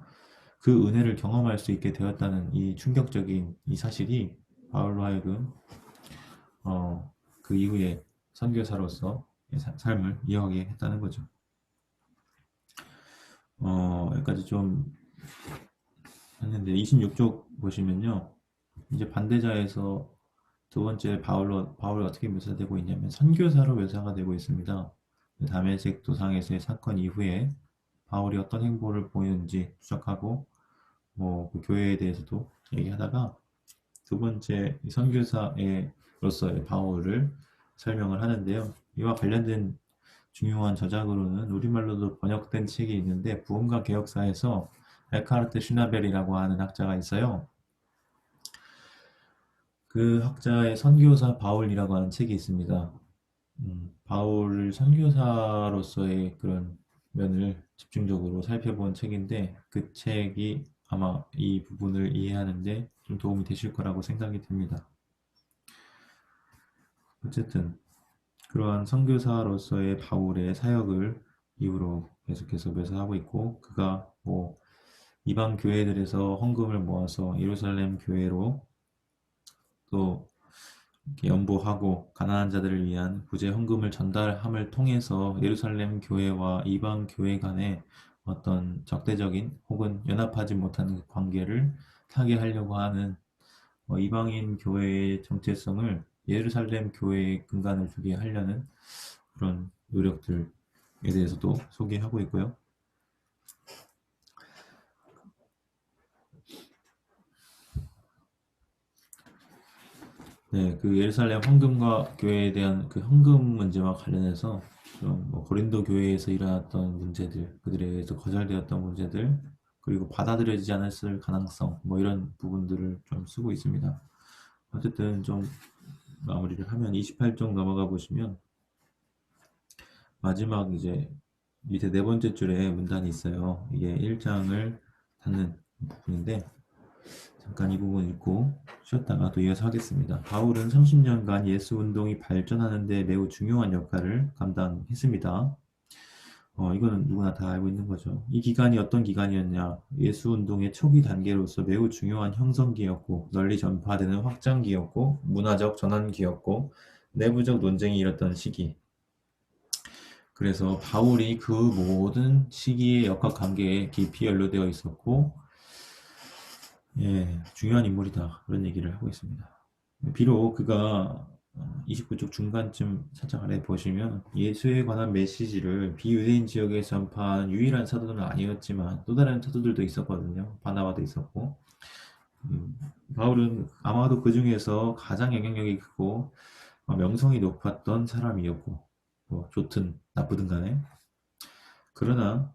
그 은혜를 경험할 수 있게 되었다는 이 충격적인 이 사실이 바울로 하여금 그 이후에 선교사로서 삶을 이어가게 했다는 거죠. 여기까지 좀 했는데 26쪽 보시면요. 이제 반대자에서 두 번째 바울이 어떻게 묘사되고 있냐면 선교사로 묘사가 되고 있습니다. 다메섹 도상에서의 사건 이후에 바울이 어떤 행보를 보이는지 추적하고 그 교회에 대해서도 얘기하다가 두 번째 선교사로서의 바울을 설명을 하는데요. 이와 관련된 중요한 저작으로는 우리말로도 번역된 책이 있는데 부흥과 개혁사에서 에카르트 슈나벨이라고 하는 학자가 있어요. 그 학자의 선교사 바울이라고 하는 책이 있습니다. 바울을 선교사로서의 그런 면을 집중적으로 살펴본 책인데 그 책이 아마 이 부분을 이해하는데 좀 도움이 되실 거라고 생각이 듭니다. 어쨌든 그러한 선교사로서의 바울의 사역을 이후로 계속해서 묘사하고 있고 그가 이방 교회들에서 헌금을 모아서 예루살렘 교회로 또 이렇게 연보하고 가난한 자들을 위한 구제 헌금을 전달함을 통해서 예루살렘 교회와 이방 교회 간의 어떤 적대적인 혹은 연합하지 못하는 관계를 타개하려고 하는 이방인 교회의 정체성을 예루살렘 교회에 근간을 두게 하려는 그런 노력들에 대해서도 소개하고 있고요. 네, 그 예루살렘 헌금과 교회에 대한 그 헌금 문제와 관련해서 좀 고린도 교회에서 일어났던 문제들, 그들에 의해서 거절되었던 문제들, 그리고 받아들여지지 않았을 가능성, 이런 부분들을 좀 쓰고 있습니다. 어쨌든 좀 마무리를 하면 28쪽 넘어가 보시면 마지막 이제 밑에 네 번째 줄에 문단이 있어요. 이게 1장을 닫는 부분인데 잠깐 이 부분 읽고 쉬었다가 또 이어서 하겠습니다. 바울은 30년간 예수 운동이 발전하는 데 매우 중요한 역할을 감당했습니다. 이거는 누구나 다 알고 있는 거죠. 이 기간이 어떤 기간이었냐? 예수 운동의 초기 단계로서 매우 중요한 형성기였고 널리 전파되는 확장기였고 문화적 전환기였고 내부적 논쟁이 일었던 시기. 그래서 바울이 그 모든 시기의 역학관계에 깊이 연루되어 있었고 중요한 인물이다. 그런 얘기를 하고 있습니다. 비록 그가 29쪽 중간쯤 살짝 아래 보시면 예수에 관한 메시지를 비유대인 지역에 전파한 유일한 사도는 아니었지만 또 다른 사도들도 있었거든요. 바나바도 있었고 바울은 아마도 그 중에서 가장 영향력이 크고 명성이 높았던 사람이었고 좋든 나쁘든 간에 그러나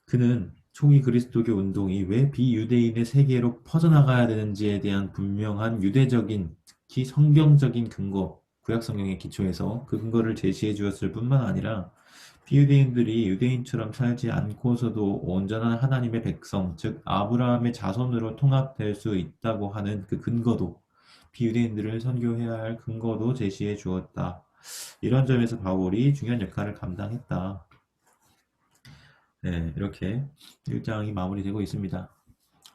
그는 초기 그리스도교 운동이 왜 비유대인의 세계로 퍼져나가야 되는지에 대한 분명한 유대적인, 특히 성경적인 근거, 구약 성경의 기초에서 그 근거를 제시해 주었을 뿐만 아니라 비유대인들이 유대인처럼 살지 않고서도 온전한 하나님의 백성, 즉 아브라함의 자손으로 통합될 수 있다고 하는 그 근거도 비유대인들을 선교해야 할 근거도 제시해 주었다. 이런 점에서 바울이 중요한 역할을 감당했다. 네, 이렇게 1장이 마무리되고 있습니다.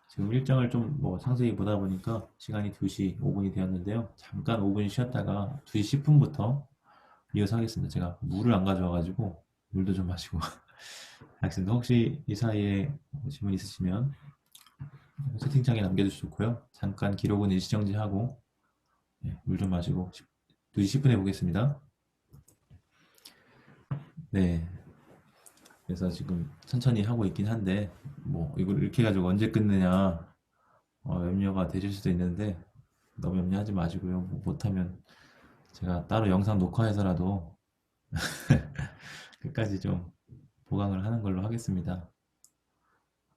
지금 1장을 좀 상세히 보다 보니까 시간이 2시 5분이 되었는데요. 잠깐 5분 쉬었다가 2시 10분부터 이어서 하겠습니다. 제가 물을 안 가져와가지고 물도 좀 마시고 알겠습니다. 혹시 이 사이에 질문 있으시면 채팅창에 남겨주셔도 좋고요. 잠깐 기록은 일시정지하고 물 좀 마시고 2시 10분에 보겠습니다. 네. 그래서 지금 천천히 하고 있긴 한데 이걸 이렇게 해가지고 언제 끝내냐 염려가 되실 수도 있는데 너무 염려하지 마시고요. 못하면 제가 따로 영상 녹화해서라도 끝까지 좀 보강을 하는 걸로 하겠습니다.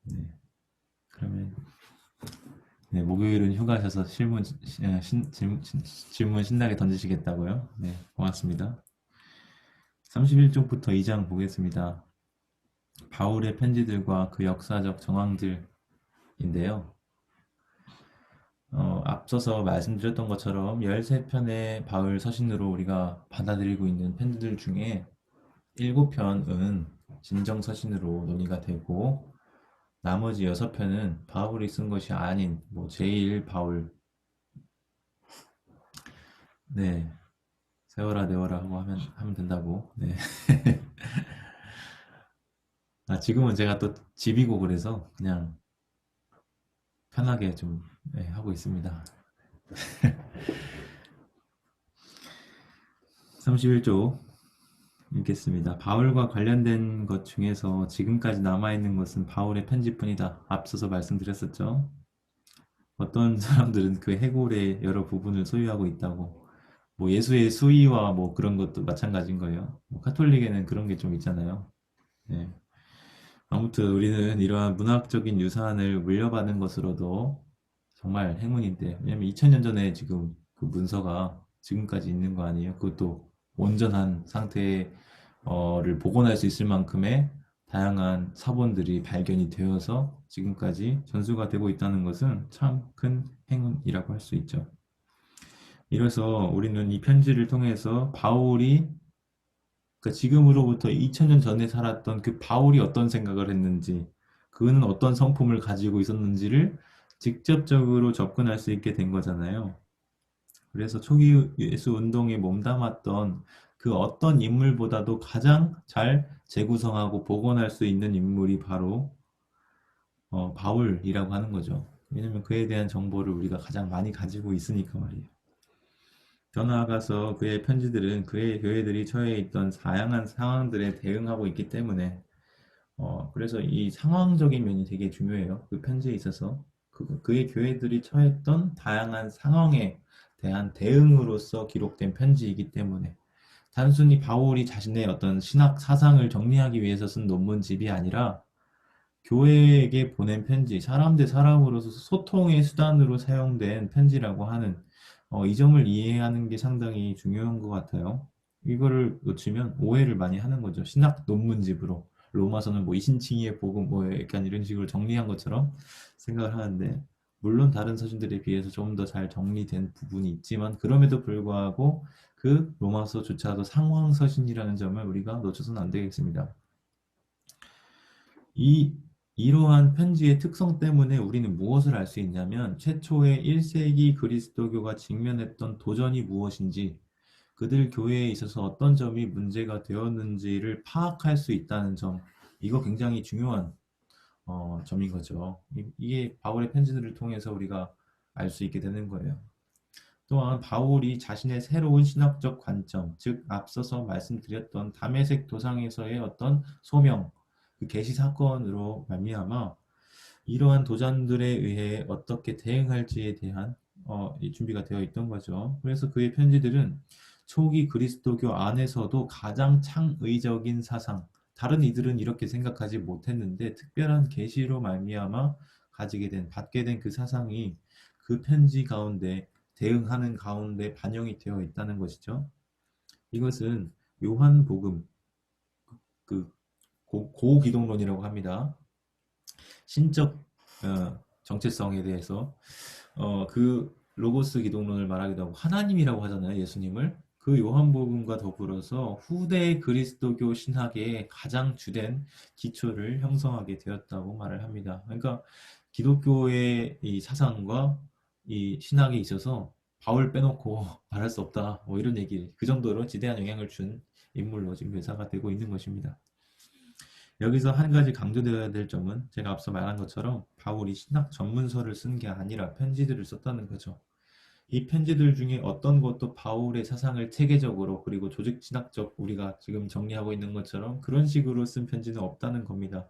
네. 그러면 목요일은 휴가셔서 질문 신나게 던지시겠다고요? 네, 고맙습니다. 31쪽부터 2장 보겠습니다. 바울의 편지들과 그 역사적 정황들인데요. 앞서서 말씀드렸던 것처럼 13편의 바울 서신으로 우리가 받아들이고 있는 편지들 중에 7편은 진정 서신으로 논의가 되고 나머지 6편은 바울이 쓴 것이 아닌 뭐 제1 바울, 네, 세워라 내워라 하고 하면 된다고. 네. 지금은 제가 또 집이고 그래서 그냥 편하게 좀 네, 하고 있습니다. 31조 읽겠습니다. 바울과 관련된 것 중에서 지금까지 남아있는 것은 바울의 편지뿐이다. 앞서서 말씀드렸었죠. 어떤 사람들은 그 해골의 여러 부분을 소유하고 있다고. 뭐 예수의 수의와 뭐 그런 것도 마찬가지인 거예요. 뭐 카톨릭에는 그런 게 좀 있잖아요. 네. 아무튼 우리는 이러한 문학적인 유산을 물려받은 것으로도 정말 행운인데, 왜냐면 2000년 전에 지금 그 문서가 지금까지 있는 거 아니에요? 그것도 온전한 상태를 복원할 수 있을 만큼의 다양한 사본들이 발견이 되어서 지금까지 전수가 되고 있다는 것은 참 큰 행운이라고 할 수 있죠. 이래서 우리는 이 편지를 통해서 바울이 그러니까 지금으로부터 2000년 전에 살았던 그 바울이 어떤 생각을 했는지, 그는 어떤 성품을 가지고 있었는지를 직접적으로 접근할 수 있게 된 거잖아요. 그래서 초기 예수 운동에 몸담았던 그 어떤 인물보다도 가장 잘 재구성하고 복원할 수 있는 인물이 바로 바울이라고 하는 거죠. 왜냐면 그에 대한 정보를 우리가 가장 많이 가지고 있으니까 말이에요. 더 나아가서 그의 편지들은 그의 교회들이 처해 있던 다양한 상황들에 대응하고 있기 때문에 그래서 이 상황적인 면이 되게 중요해요. 그 편지에 있어서 그의 교회들이 처했던 다양한 상황에 대한 대응으로서 기록된 편지이기 때문에 단순히 바울이 자신의 어떤 신학 사상을 정리하기 위해서 쓴 논문집이 아니라 교회에게 보낸 편지, 사람 대 사람으로서 소통의 수단으로 사용된 편지라고 하는 이 점을 이해하는 게 상당히 중요한 것 같아요. 이거를 놓치면 오해를 많이 하는 거죠. 신학 논문집으로 로마서는 뭐 이신칭의의 복음 뭐 약간 이런 식으로 정리한 것처럼 생각을 하는데 물론 다른 서신들에 비해서 좀 더 잘 정리된 부분이 있지만 그럼에도 불구하고 그 로마서조차도 상황 서신이라는 점을 우리가 놓쳐서는 안 되겠습니다. 이 이러한 편지의 특성 때문에 우리는 무엇을 알 수 있냐면 최초의 1세기 그리스도교가 직면했던 도전이 무엇인지 그들 교회에 있어서 어떤 점이 문제가 되었는지를 파악할 수 있다는 점 이거 굉장히 중요한 점인 거죠. 이게 바울의 편지들을 통해서 우리가 알 수 있게 되는 거예요. 또한 바울이 자신의 새로운 신학적 관점, 즉 앞서서 말씀드렸던 다메섹 도상에서의 어떤 소명, 그 계시 사건으로 말미암아 이러한 도전들에 의해 어떻게 대응할지에 대한 이 준비가 되어 있던 거죠. 그래서 그의 편지들은 초기 그리스도교 안에서도 가장 창의적인 사상, 다른 이들은 이렇게 생각하지 못했는데 특별한 계시로 말미암아 받게 된 그 사상이 그 편지 가운데 대응하는 가운데 반영이 되어 있다는 것이죠. 이것은 요한복음 그 고기독론이라고 합니다. 신적 정체성에 대해서 그 로고스 기독론을 말하기도 하고 하나님이라고 하잖아요. 예수님을. 그 요한복음과 더불어서 후대 그리스도교 신학의 가장 주된 기초를 형성하게 되었다고 말을 합니다. 그러니까 기독교의 이 사상과 이 신학에 있어서 바울 빼놓고 말할 수 없다. 뭐 이런 얘기, 그 정도로 지대한 영향을 준 인물로 지금 묘사가 되고 있는 것입니다. 여기서 한 가지 강조되어야 될 점은 제가 앞서 말한 것처럼 바울이 신학 전문서를 쓴 게 아니라 편지들을 썼다는 거죠. 이 편지들 중에 어떤 것도 바울의 사상을 체계적으로 그리고 조직 신학적 우리가 지금 정리하고 있는 것처럼 그런 식으로 쓴 편지는 없다는 겁니다.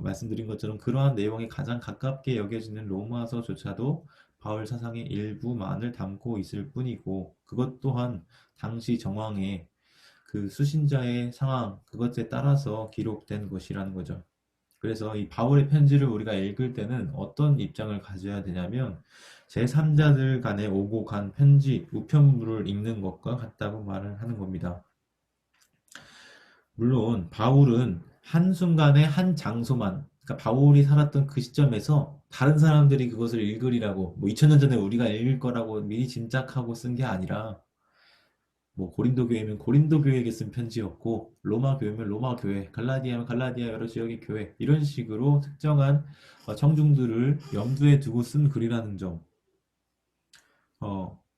말씀드린 것처럼 그러한 내용에 가장 가깝게 여겨지는 로마서조차도 바울 사상의 일부만을 담고 있을 뿐이고 그것 또한 당시 정황에 그 수신자의 상황, 그것에 따라서 기록된 것이라는 거죠. 그래서 이 바울의 편지를 우리가 읽을 때는 어떤 입장을 가져야 되냐면 제3자들 간에 오고 간 편지, 우편물을 읽는 것과 같다고 말을 하는 겁니다. 물론 바울은 한순간에 한 장소만, 그러니까 바울이 살았던 그 시점에서 다른 사람들이 그것을 읽으리라고, 뭐 2000년 전에 우리가 읽을 거라고 미리 짐작하고 쓴 게 아니라, 뭐 고린도 교회면 고린도 교회에게 쓴 편지였고, 로마 교회면 로마 교회, 갈라디아면 갈라디아 여러 지역의 교회, 이런 식으로 특정한 청중들을 염두에 두고 쓴 글이라는 점,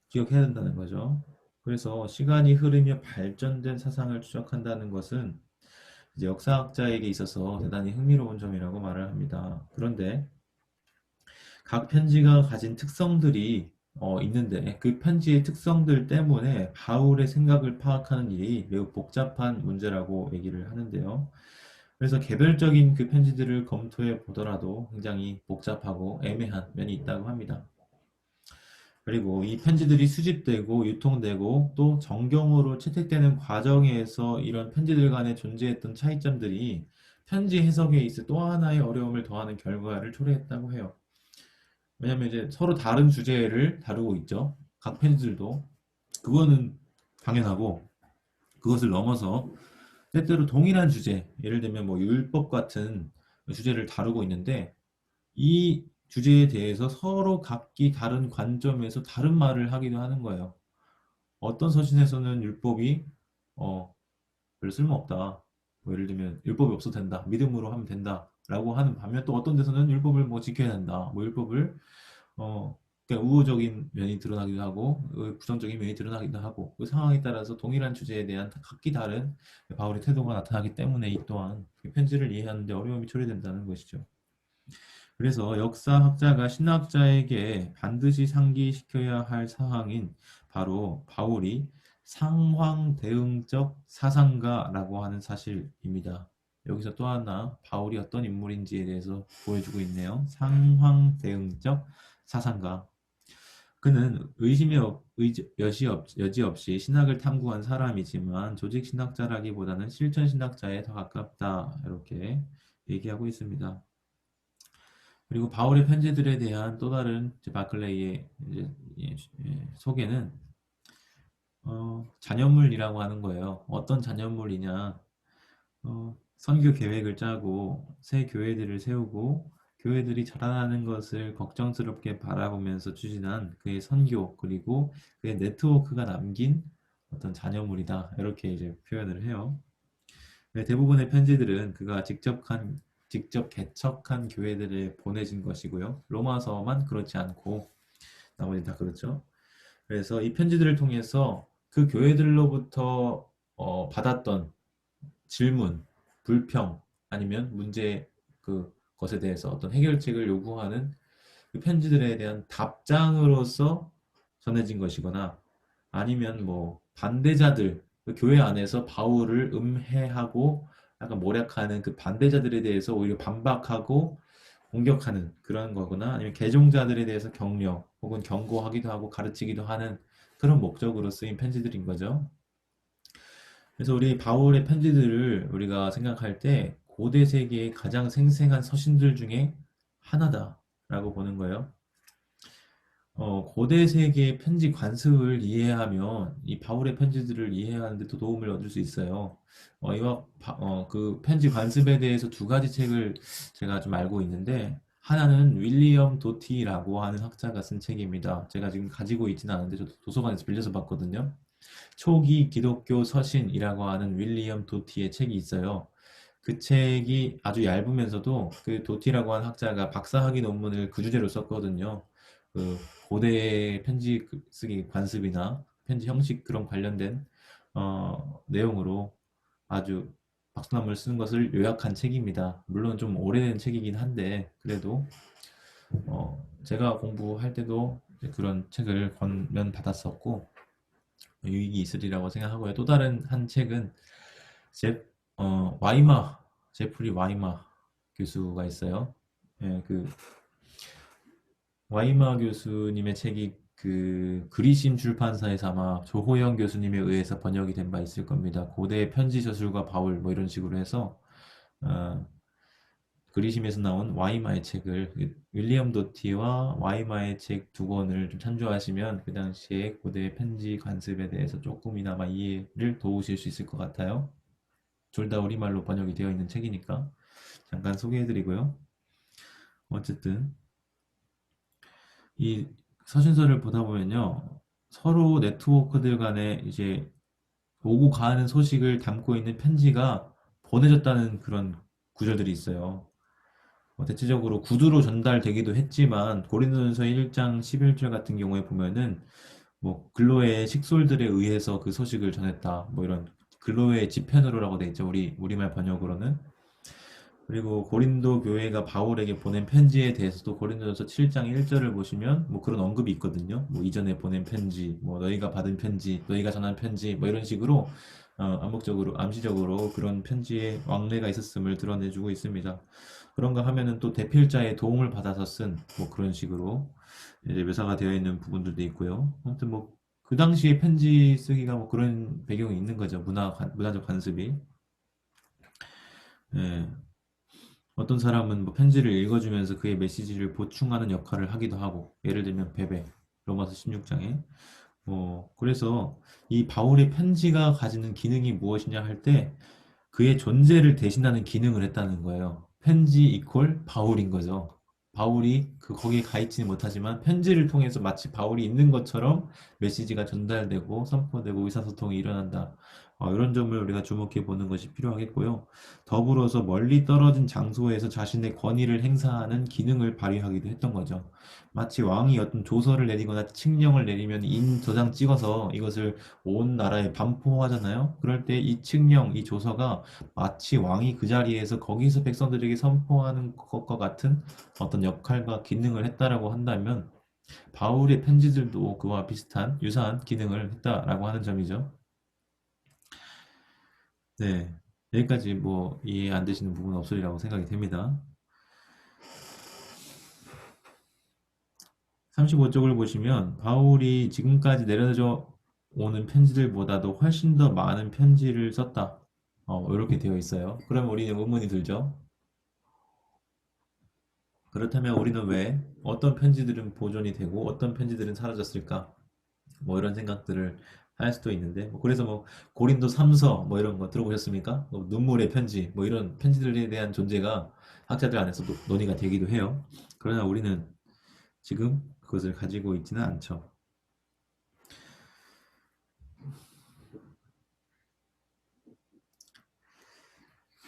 기억해야 된다는 거죠. 그래서 시간이 흐르며 발전된 사상을 추적한다는 것은 이제 역사학자에게 있어서 대단히 흥미로운 점이라고 말을 합니다. 그런데 각 편지가 가진 특성들이 있는데 그 편지의 특성들 때문에 바울의 생각을 파악하는 일이 매우 복잡한 문제라고 얘기를 하는데요. 그래서 개별적인 그 편지들을 검토해 보더라도 굉장히 복잡하고 애매한 면이 있다고 합니다. 그리고 이 편지들이 수집되고 유통되고 또 정경으로 채택되는 과정에서 이런 편지들 간에 존재했던 차이점들이 편지 해석에 있어 또 하나의 어려움을 더하는 결과를 초래했다고 해요. 왜냐면 이제 서로 다른 주제를 다루고 있죠. 각 편지들도. 그거는 당연하고 그것을 넘어서 때때로 동일한 주제, 예를 들면 뭐 율법 같은 주제를 다루고 있는데 이 주제에 대해서 서로 각기 다른 관점에서 다른 말을 하기도 하는 거예요. 어떤 서신에서는 율법이 어, 별 쓸모없다. 뭐 예를 들면 율법이 없어도 된다. 믿음으로 하면 된다. 라고 하는 반면 또 어떤 데서는 율법을 뭐 지켜야 된다. 뭐 율법을 그러니까 우호적인 면이 드러나기도 하고 부정적인 면이 드러나기도 하고 그 상황에 따라서 동일한 주제에 대한 각기 다른 바울의 태도가 나타나기 때문에 이 또한 편지를 이해하는 데 어려움이 초래된다는 것이죠. 그래서 역사학자가 신학자에게 반드시 상기시켜야 할 사항인 바로 바울이 상황대응적 사상가라고 하는 사실입니다. 여기서 또 하나 바울이 어떤 인물인지에 대해서 보여주고 있네요. 상황대응적 사상가. 그는 여지 없이 신학을 탐구한 사람이지만 조직 신학자라기보다는 실천 신학자에 더 가깝다. 이렇게 얘기하고 있습니다. 그리고 바울의 편지들에 대한 또 다른 바클레이의 이제 소개는 잔여물이라고 하는 거예요. 어떤 잔여물이냐? 선교 계획을 짜고 새 교회들을 세우고 교회들이 자라나는 것을 걱정스럽게 바라보면서 추진한 그의 선교 그리고 그의 네트워크가 남긴 어떤 잔여물이다. 이렇게 이제 표현을 해요. 네, 대부분의 편지들은 그가 직접 개척한 교회들에 보내진 것이고요. 로마서만 그렇지 않고 나머지 다 그렇죠. 그래서 이 편지들을 통해서 그 교회들로부터 받았던 질문, 불평 아니면 문제 그 것에 대해서 어떤 해결책을 요구하는 그 편지들에 대한 답장으로서 전해진 것이거나 아니면 뭐 반대자들 그 교회 안에서 바울을 음해하고 약간 모략하는 그 반대자들에 대해서 오히려 반박하고 공격하는 그런 거거나 아니면 개종자들에 대해서 격려 혹은 경고하기도 하고 가르치기도 하는 그런 목적으로 쓰인 편지들인 거죠. 그래서 우리 바울의 편지들을 우리가 생각할 때 고대 세계의 가장 생생한 서신들 중에 하나다라고 보는 거예요. 고대 세계의 편지 관습을 이해하면 이 바울의 편지들을 이해하는 데 또 도움을 얻을 수 있어요. 그 편지 관습에 대해서 두 가지 책을 제가 좀 알고 있는데 하나는 윌리엄 도티라고 하는 학자가 쓴 책입니다. 제가 지금 가지고 있지는 않은데 저도 도서관에서 빌려서 봤거든요. 초기 기독교 서신이라고 하는 윌리엄 도티의 책이 있어요. 그 책이 아주 얇으면서도 그 도티라고 하는 학자가 박사학위 논문을 그 주제로 썼거든요. 그 고대 편지 쓰기 관습이나 편지 형식 그런 관련된 내용으로 아주 박사논문을 쓰는 것을 요약한 책입니다. 물론 좀 오래된 책이긴 한데 그래도 제가 공부할 때도 그런 책을 권면 받았었고 유익이 있으리라고 생각하고요. 또 다른 한 책은 제, 와이마 제프리 와이마 교수가 있어요. 예, 그 와이마 교수님의 책이 그 그리심 출판사에서 아마 조호영 교수님에 의해서 번역이 된 바 있을 겁니다. 고대 편지 저술과 바울 뭐 이런 식으로 해서 어, 그리심에서 나온 와이마의 책을 윌리엄 도티와 와이마의 책 두 권을 좀 참조하시면 그 당시에 고대 편지 관습에 대해서 조금이나마 이해를 도우실 수 있을 것 같아요. 둘 다 우리말로 번역이 되어 있는 책이니까 잠깐 소개해드리고요. 어쨌든 이 서신서를 보다 보면요. 서로 네트워크들 간에 이제 오고 가는 소식을 담고 있는 편지가 보내졌다는 그런 구절들이 있어요. 대체적으로 구두로 전달되기도 했지만 고린도전서 1장 11절 같은 경우에 보면은 뭐 근로의 식솔들에 의해서 그 소식을 전했다. 뭐 이런 근로의 지편으로라고 돼 있죠. 우리말 번역으로는. 그리고 고린도 교회가 바울에게 보낸 편지에 대해서도 고린도전서 7장 1절을 보시면 뭐 그런 언급이 있거든요. 뭐 이전에 보낸 편지, 뭐 너희가 받은 편지, 너희가 전한 편지, 뭐 이런 식으로 암묵적으로, 암시적으로 그런 편지에 왕래가 있었음을 드러내주고 있습니다. 그런가 하면은 또 대필자의 도움을 받아서 쓴 뭐 그런 식으로 이제 묘사가 되어 있는 부분들도 있고요. 아무튼 뭐 그 당시에 편지 쓰기가 뭐 그런 배경이 있는 거죠. 문화적 관습이. 예. 어떤 사람은 뭐 편지를 읽어주면서 그의 메시지를 보충하는 역할을 하기도 하고, 예를 들면 베베, 로마서 16장에. 그래서 이 바울의 편지가 가지는 기능이 무엇이냐 할 때, 그의 존재를 대신하는 기능을 했다는 거예요. 편지 이퀄 바울인 거죠. 바울이 거기에 가 있지는 못하지만 편지를 통해서 마치 바울이 있는 것처럼 메시지가 전달되고 선포되고 의사소통이 일어난다. 이런 점을 우리가 주목해 보는 것이 필요하겠고요. 더불어서 멀리 떨어진 장소에서 자신의 권위를 행사하는 기능을 발휘하기도 했던 거죠. 마치 왕이 어떤 조서를 내리거나 칙령을 내리면 인 도장 찍어서 이것을 온 나라에 반포하잖아요. 그럴 때 이 칙령, 이 조서가 마치 왕이 그 자리에서 거기서 백성들에게 선포하는 것과 같은 어떤 역할과 기능을 했다라고 한다면 바울의 편지들도 그와 비슷한 유사한 기능을 했다라고 하는 점이죠. 네. 여기까지 뭐 이해 안 되시는 부분은 없으리라고 생각이 됩니다. 35쪽을 보시면 바울이 지금까지 내려져 오는 편지들보다도 훨씬 더 많은 편지를 썼다. 이렇게 되어 있어요. 그러면 우리는 의문이 들죠. 그렇다면 우리는 왜 어떤 편지들은 보존이 되고 어떤 편지들은 사라졌을까? 뭐 이런 생각들을 할 수도 있는데 그래서 뭐 고린도 3서 뭐 이런 거 들어보셨습니까? 눈물의 편지 뭐 이런 편지들에 대한 존재가 학자들 안에서 논의가 되기도 해요. 그러나 우리는 지금 그것을 가지고 있지는 않죠.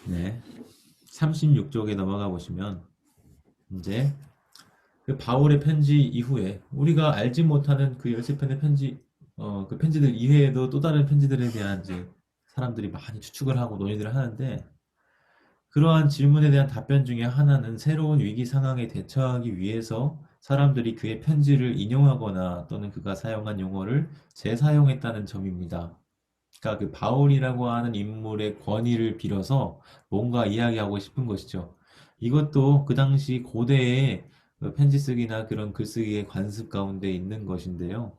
네. 36쪽에 넘어가 보시면 이제 그 바울의 편지 이후에 우리가 알지 못하는 그 13편의 편지 그 편지들 이외에도 또 다른 편지들에 대한 이제 사람들이 많이 추측을 하고 논의들을 하는데 그러한 질문에 대한 답변 중에 하나는 새로운 위기 상황에 대처하기 위해서 사람들이 그의 편지를 인용하거나 또는 그가 사용한 용어를 재사용했다는 점입니다. 그러니까 그 바울이라고 하는 인물의 권위를 빌어서 뭔가 이야기하고 싶은 것이죠. 이것도 그 당시 고대의 편지 쓰기나 그런 글쓰기의 관습 가운데 있는 것인데요.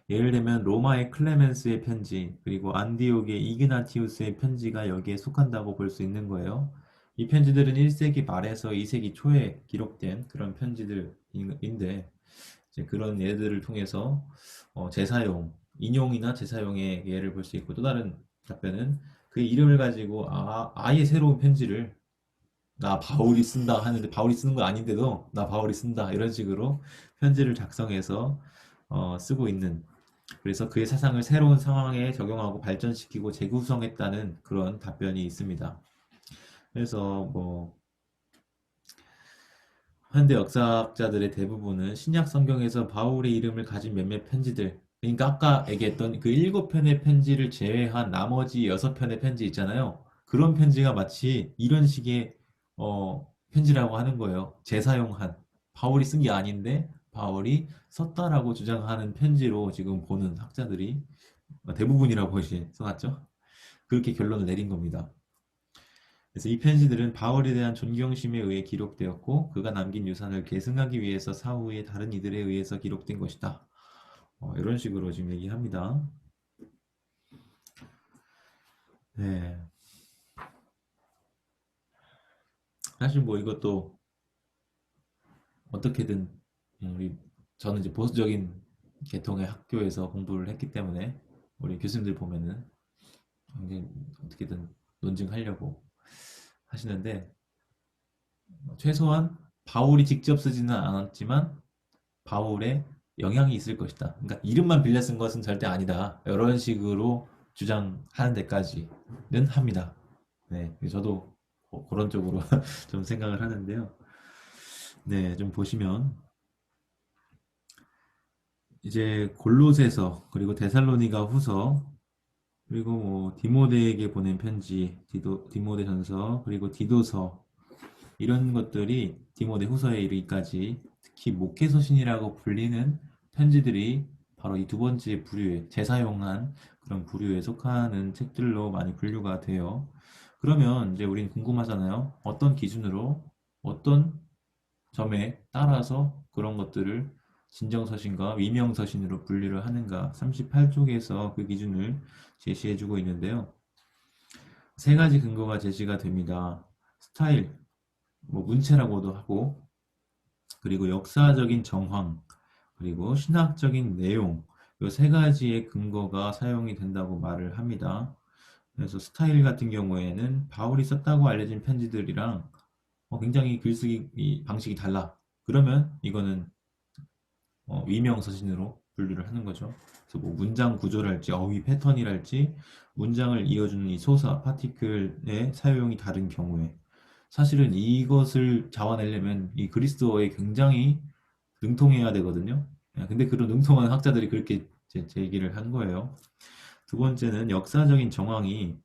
예를 들면 로마의 클레멘스의 편지, 그리고 안디옥의 이그나티우스의 편지가 여기에 속한다고 볼 수 있는 거예요. 이 편지들은 1세기 말에서 2세기 초에 기록된 그런 편지들인데, 이제 그런 예들을 통해서 재사용, 인용이나 재사용의 예를 볼 수 있고, 또 다른 답변은 그 이름을 가지고 아예 새로운 편지를 나 바울이 쓴다 하는데 바울이 쓰는 거 아닌데도 나 바울이 쓴다 이런 식으로 편지를 작성해서 쓰고 있는 그래서 그의 사상을 새로운 상황에 적용하고 발전시키고 재구성했다는 그런 답변이 있습니다. 그래서 뭐 현대 역사학자들의 대부분은 신약 성경에서 바울의 이름을 가진 몇몇 편지들, 그러니까 아까 얘기했던 그 7편의 편지를 제외한 나머지 6편의 편지 있잖아요. 그런 편지가 마치 이런 식의 편지라고 하는 거예요. 재사용한 바울이 쓴 게 아닌데 바울이 썼다라고 주장하는 편지로 지금 보는 학자들이 대부분이라고 써놨죠. 그렇게 결론을 내린 겁니다. 그래서 이 편지들은 바울에 대한 존경심에 의해 기록되었고 그가 남긴 유산을 계승하기 위해서 사후에 다른 이들에 의해서 기록된 것이다. 이런 식으로 지금 얘기합니다. 네. 사실 뭐 이것도 어떻게든 저는 이제 보수적인 계통의 학교에서 공부를 했기 때문에 우리 교수님들 보면은 굉장히 어떻게든 논증하려고 하시는데, 최소한 바울이 직접 쓰지는 않았지만 바울의 영향이 있을 것이다. 그러니까 이름만 빌려 쓴 것은 절대 아니다. 이런 식으로 주장하는 데까지는 합니다. 네, 저도 그런 쪽으로 좀 생각을 하는데요. 네, 좀 보시면 이제 골로새서 그리고 데살로니가 후서 그리고 뭐 디모데에게 보낸 편지, 디모데전서 그리고 디도서 이런 것들이 디모데 후서에 이르기까지 특히 목회서신이라고 불리는 편지들이 바로 이 두 번째 부류에 재사용한 그런 부류에 속하는 책들로 많이 분류가 돼요. 그러면 이제 우리는 궁금하잖아요. 어떤 기준으로 어떤 점에 따라서 그런 것들을 진정서신과 위명서신으로 분류를 하는가 38쪽에서 그 기준을 제시해주고 있는데요. 세 가지 근거가 제시가 됩니다. 스타일, 뭐 문체라고도 하고 그리고 역사적인 정황, 그리고 신학적인 내용, 이 세 가지의 근거가 사용이 된다고 말을 합니다. 그래서 스타일 같은 경우에는 바울이 썼다고 알려진 편지들이랑 굉장히 글쓰기 방식이 달라. 그러면 이거는 위명서신으로 분류를 하는 거죠. 그래서 뭐 문장 구조랄지 어휘 패턴이랄지 문장을 이어주는 이 소사, 파티클의 사용이 다른 경우에 사실은 이것을 잡아내려면 이 그리스도어에 굉장히 능통해야 되거든요. 근데 그런 능통한 학자들이 그렇게 제기를 한 거예요. 두 번째는 역사적인 정황이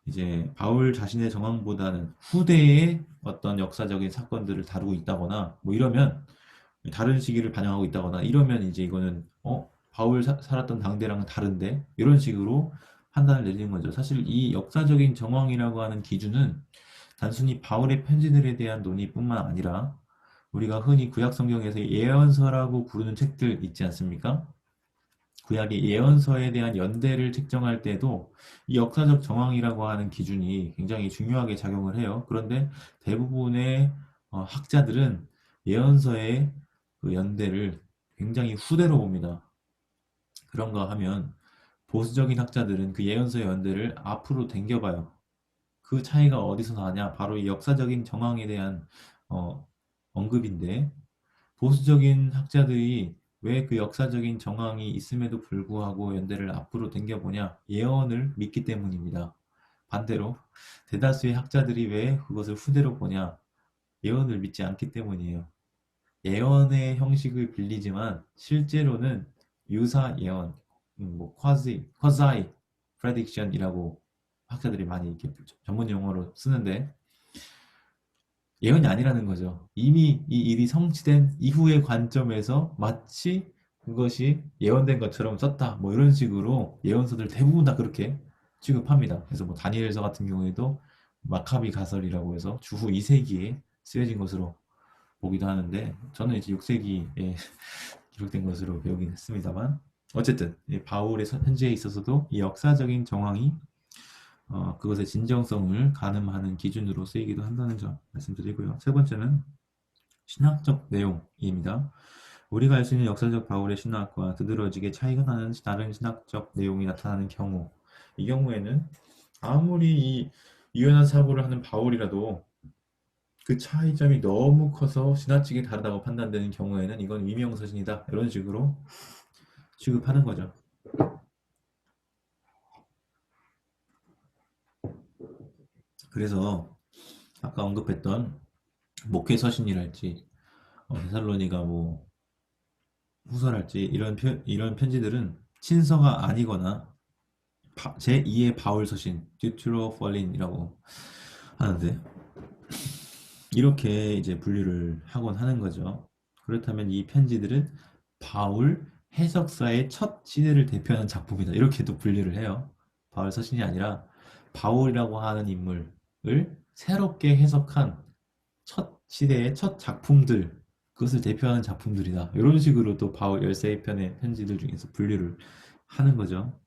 이제 바울 자신의 정황보다는 후대의 어떤 역사적인 사건들을 다루고 있다거나 뭐 이러면 다른 시기를 반영하고 있다거나 이러면 이제 이거는 바울 살았던 당대랑은 다른데 이런 식으로 판단을 내리는 거죠. 사실 이 역사적인 정황이라고 하는 기준은 단순히 바울의 편지들에 대한 논의뿐만 아니라 우리가 흔히 구약 성경에서 예언서라고 부르는 책들 있지 않습니까? 구약의 예언서에 대한 연대를 책정할 때도 이 역사적 정황이라고 하는 기준이 굉장히 중요하게 작용을 해요. 그런데 대부분의 학자들은 예언서의 그 연대를 굉장히 후대로 봅니다. 그런가 하면 보수적인 학자들은 그 예언서의 연대를 앞으로 당겨봐요. 그 차이가 어디서 나냐? 바로 이 역사적인 정황에 대한 어, 언급인데 보수적인 학자들이 왜 그 역사적인 정황이 있음에도 불구하고 연대를 앞으로 당겨보냐? 예언을 믿기 때문입니다. 반대로 대다수의 학자들이 왜 그것을 후대로 보냐? 예언을 믿지 않기 때문이에요. 예언의 형식을 빌리지만 실제로는 유사 예언, 뭐 quasi prediction이라고 학자들이 많이 이렇게 전문 용어로 쓰는데 예언이 아니라는 거죠. 이미 이 일이 성취된 이후의 관점에서 마치 그것이 예언된 것처럼 썼다. 뭐 이런 식으로 예언서들 대부분 다 그렇게 취급합니다. 그래서 뭐 다니엘서 같은 경우에도 마카비 가설이라고 해서 주후 2세기에 쓰여진 것으로 보기도 하는데 저는 이제 6세기에 기록된 것으로 배우긴 했습니다만 어쨌든 바울의 편지에 있어서도 이 역사적인 정황이 그것의 진정성을 가늠하는 기준으로 쓰이기도 한다는 점 말씀드리고요. 세 번째는 신학적 내용입니다. 우리가 알 수 있는 역사적 바울의 신학과 두드러지게 차이가 나는 다른 신학적 내용이 나타나는 경우 이 경우에는 아무리 이 유연한 사고를 하는 바울이라도 그 차이점이 너무 커서 지나치게 다르다고 판단되는 경우에는 이건 위명서신이다 이런 식으로 취급하는 거죠. 그래서 아까 언급했던 목회서신이랄지 데살로니가 뭐 후설할지 이런 편지들은 친서가 아니거나 제2의 바울 서신 듀트로폴린이라고 하는데 이렇게 이제 분류를 하곤 하는 거죠. 그렇다면 이 편지들은 바울 해석사의 첫 시대를 대표하는 작품이다. 이렇게도 분류를 해요. 바울 서신이 아니라 바울이라고 하는 인물을 새롭게 해석한 첫 시대의 첫 작품들, 그것을 대표하는 작품들이다. 이런 식으로 또 바울 13편의 편지들 중에서 분류를 하는 거죠.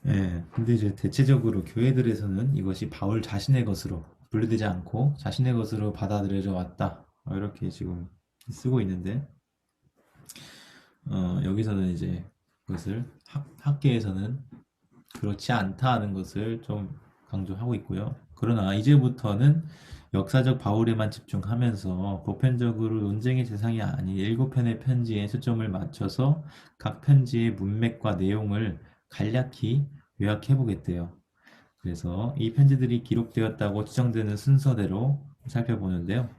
예, 근데 이제 대체적으로 교회들에서는 이것이 바울 자신의 것으로 분류되지 않고 자신의 것으로 받아들여져 왔다. 이렇게 지금 쓰고 있는데, 여기서는 이제 그것을 학계에서는 그렇지 않다는 것을 좀 강조하고 있고요. 그러나 이제부터는 역사적 바울에만 집중하면서 보편적으로 논쟁의 대상이 아닌 7편의 편지에 초점을 맞춰서 각 편지의 문맥과 내용을 간략히 요약해 보겠대요. 그래서 이 편지들이 기록되었다고 추정되는 순서대로 살펴보는데요.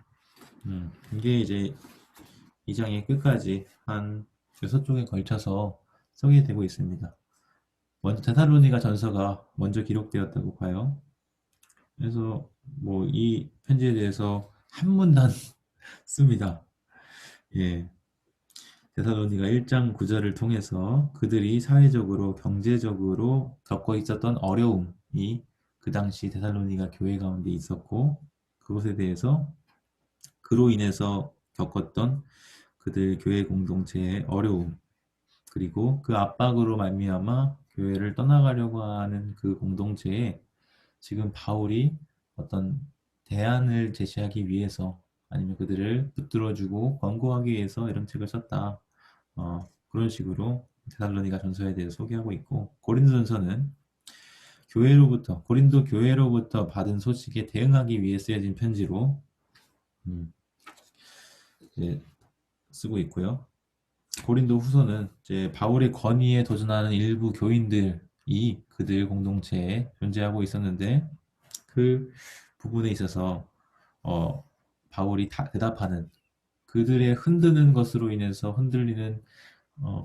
이게 이제 이 장의 끝까지 한 6쪽에 걸쳐서 소개되고 있습니다. 먼저 데살로니가 전서가 먼저 기록되었다고 봐요. 그래서 뭐 이 편지에 대해서 한 문단 씁니다. 예. 데살로니가 1장 9절을 통해서 그들이 사회적으로 경제적으로 겪고 있었던 어려움이 그 당시 데살로니가 교회 가운데 있었고 그것에 대해서 그로 인해서 겪었던 그들 교회 공동체의 어려움 그리고 그 압박으로 말미암아 교회를 떠나가려고 하는 그 공동체에 지금 바울이 어떤 대안을 제시하기 위해서 아니면 그들을 붙들어주고 권고하기 위해서 이런 책을 썼다. 그런 식으로 데살로니가 전서에 대해서 소개하고 있고 고린도전서는 고린도 교회로부터 받은 소식에 대응하기 위해 쓰여진 편지로 이제 쓰고 있고요. 고린도 후서는 이제 바울의 권위에 도전하는 일부 교인들이 그들 공동체에 존재하고 있었는데 그 부분에 있어서 바울이 대답하는 그들의 흔드는 것으로 인해서 흔들리는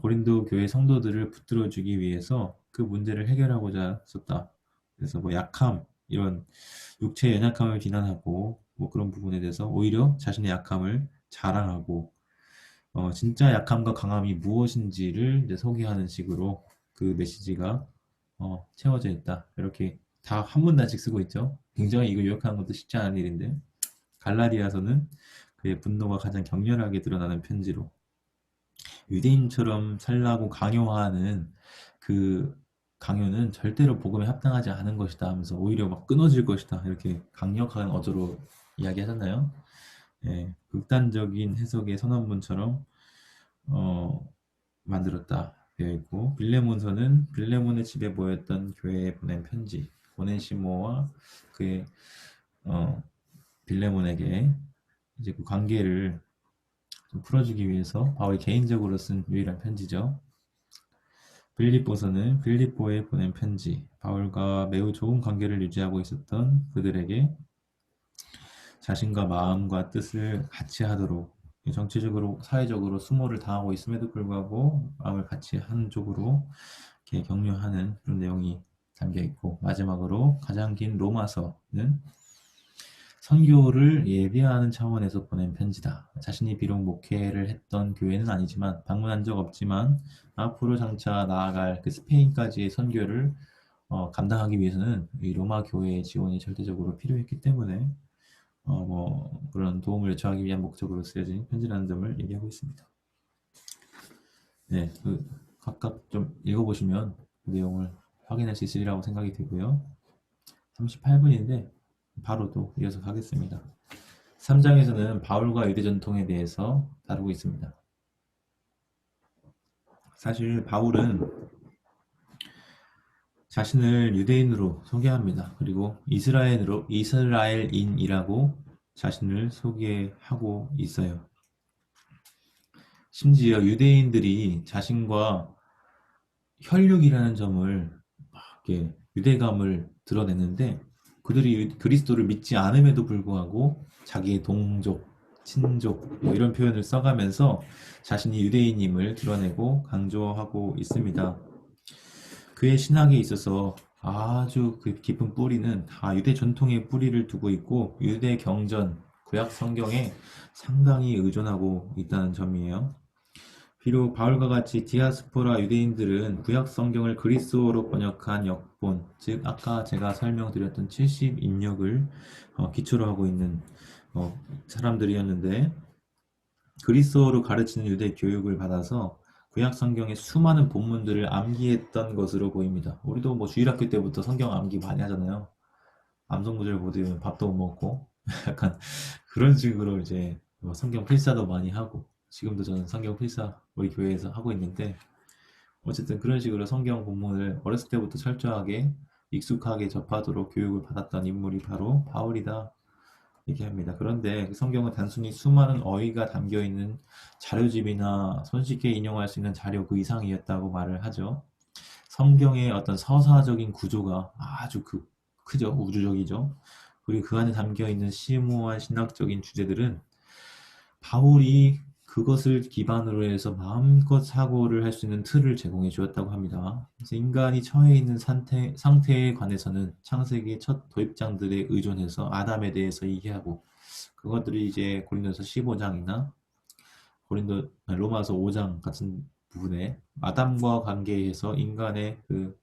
고린도 교회 성도들을 붙들어주기 위해서 그 문제를 해결하고자 썼다. 그래서 뭐 약함 이런 육체의 연약함을 비난하고 뭐 그런 부분에 대해서 오히려 자신의 약함을 자랑하고 진짜 약함과 강함이 무엇인지를 이제 소개하는 식으로 그 메시지가 채워져 있다. 이렇게 다 한 문단씩 쓰고 있죠. 굉장히 이거 요약하는 것도 쉽지 않은 일인데 갈라디아서는 그의 분노가 가장 격렬하게 드러나는 편지로 유대인처럼 살라고 강요하는 그 강요는 절대로 복음에 합당하지 않은 것이다 하면서 오히려 막 끊어질 것이다 이렇게 강력한 어조로 이야기하잖아요. 예, 극단적인 해석의 선언문처럼 만들었다 되어 있고 빌레몬서는 빌레몬의 집에 모였던 교회에 보낸 편지 오네시모와 그의 빌레몬에게 이제 그 관계를 좀 풀어주기 위해서 바울이 개인적으로 쓴 유일한 편지죠. 빌립보서는 빌립보에 보낸 편지 바울과 매우 좋은 관계를 유지하고 있었던 그들에게 자신과 마음과 뜻을 같이 하도록 정치적으로 사회적으로 수모를 당하고 있음에도 불구하고 마음을 같이 하는 쪽으로 이렇게 격려하는 그런 내용이 담겨 있고 마지막으로 가장 긴 로마서는 선교를 예비하는 차원에서 보낸 편지다. 자신이 비록 목회를 했던 교회는 아니지만 방문한 적 없지만 앞으로 장차 나아갈 그 스페인까지의 선교를 감당하기 위해서는 이 로마 교회의 지원이 절대적으로 필요했기 때문에 뭐 그런 도움을 요청하기 위한 목적으로 쓰여진 편지라는 점을 얘기하고 있습니다. 네, 각각 좀 읽어보시면 그 내용을 확인할 수 있으리라고 생각이 되고요. 38분인데 바로 또 이어서 가겠습니다. 3장에서는 바울과 유대 전통에 대해서 다루고 있습니다. 사실 바울은 자신을 유대인으로 소개합니다. 그리고 이스라엘인이라고 자신을 소개하고 있어요. 심지어 유대인들이 자신과 혈육이라는 점을 이렇게 유대감을 드러내는데 그들이 그리스도를 믿지 않음에도 불구하고 자기의 동족, 친족 뭐 이런 표현을 써가면서 자신이 유대인임을 드러내고 강조하고 있습니다. 그의 신학에 있어서 아주 그 깊은 뿌리는 다 유대 전통의 뿌리를 두고 있고 유대 경전, 구약 성경에 상당히 의존하고 있다는 점이에요. 비록 바울과 같이 디아스포라 유대인들은 구약 성경을 그리스어로 번역한 역본, 즉 아까 제가 설명드렸던 70 인역을 기초로 하고 있는 사람들이었는데 그리스어로 가르치는 유대 교육을 받아서 구약 성경의 수많은 본문들을 암기했던 것으로 보입니다. 우리도 뭐 주일학교 때부터 성경 암기 많이 하잖아요. 암송구절 못 외우면 밥도 못 먹고 약간 그런 식으로 이제 뭐 성경 필사도 많이 하고 지금도 저는 성경 필사 우리 교회에서 하고 있는데 어쨌든 그런 식으로 성경 본문을 어렸을 때부터 철저하게 익숙하게 접하도록 교육을 받았던 인물이 바로 바울이다. 얘기합니다. 그런데 그 성경은 단순히 수많은 어휘가 담겨 있는 자료집이나 손쉽게 인용할 수 있는 자료 그 이상이었다고 말을 하죠. 성경의 어떤 서사적인 구조가 아주 크죠. 우주적이죠. 그리고 그 안에 담겨 있는 심오한 신학적인 주제들은 바울이 그것을 기반으로 해서 마음껏 사고를 할 수 있는 틀을 제공해 주었다고 합니다. 그래서 인간이 처해 있는 상태에 관해서는 창세기 첫 도입장들에 의존해서 아담에 대해서 얘기하고 그것들이 이제 고린도서 15장이나 로마서 5장 같은 부분에 아담과 관계에서 인간의 그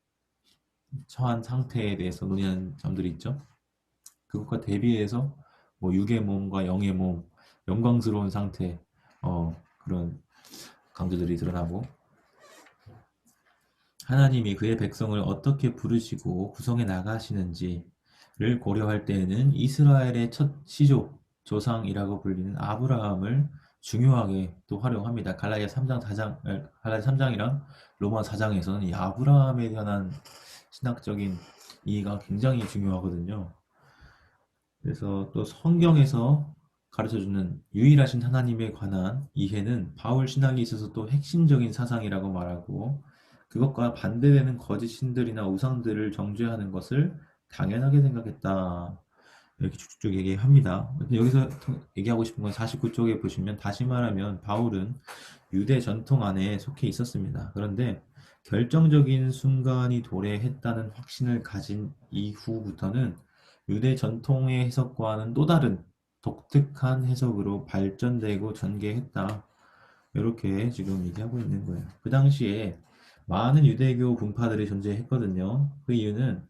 처한 상태에 대해서 논의하는 점들이 있죠. 그것과 대비해서 뭐 육의 몸과 영의 몸, 영광스러운 상태, 그런 강조들이 드러나고 하나님이 그의 백성을 어떻게 부르시고 구성해 나가시는지를 고려할 때에는 이스라엘의 첫 시조, 조상이라고 불리는 아브라함을 중요하게 또 활용합니다. 갈라디아 3장 4장, 갈라디아 3장이랑 로마 4장에서는 이 아브라함에 관한 신학적인 이해가 굉장히 중요하거든요. 그래서 또 성경에서 가르쳐주는 유일하신 하나님에 관한 이해는 바울 신학에 있어서 또 핵심적인 사상이라고 말하고 그것과 반대되는 거짓 신들이나 우상들을 정죄하는 것을 당연하게 생각했다. 이렇게 쭉쭉 얘기합니다. 여기서 얘기하고 싶은 건 49쪽에 보시면 다시 말하면 바울은 유대 전통 안에 속해 있었습니다. 그런데 결정적인 순간이 도래했다는 확신을 가진 이후부터는 유대 전통의 해석과는 또 다른 독특한 해석으로 발전되고 전개했다. 이렇게 지금 얘기하고 있는 거예요. 그 당시에 많은 유대교 분파들이 존재했거든요. 그 이유는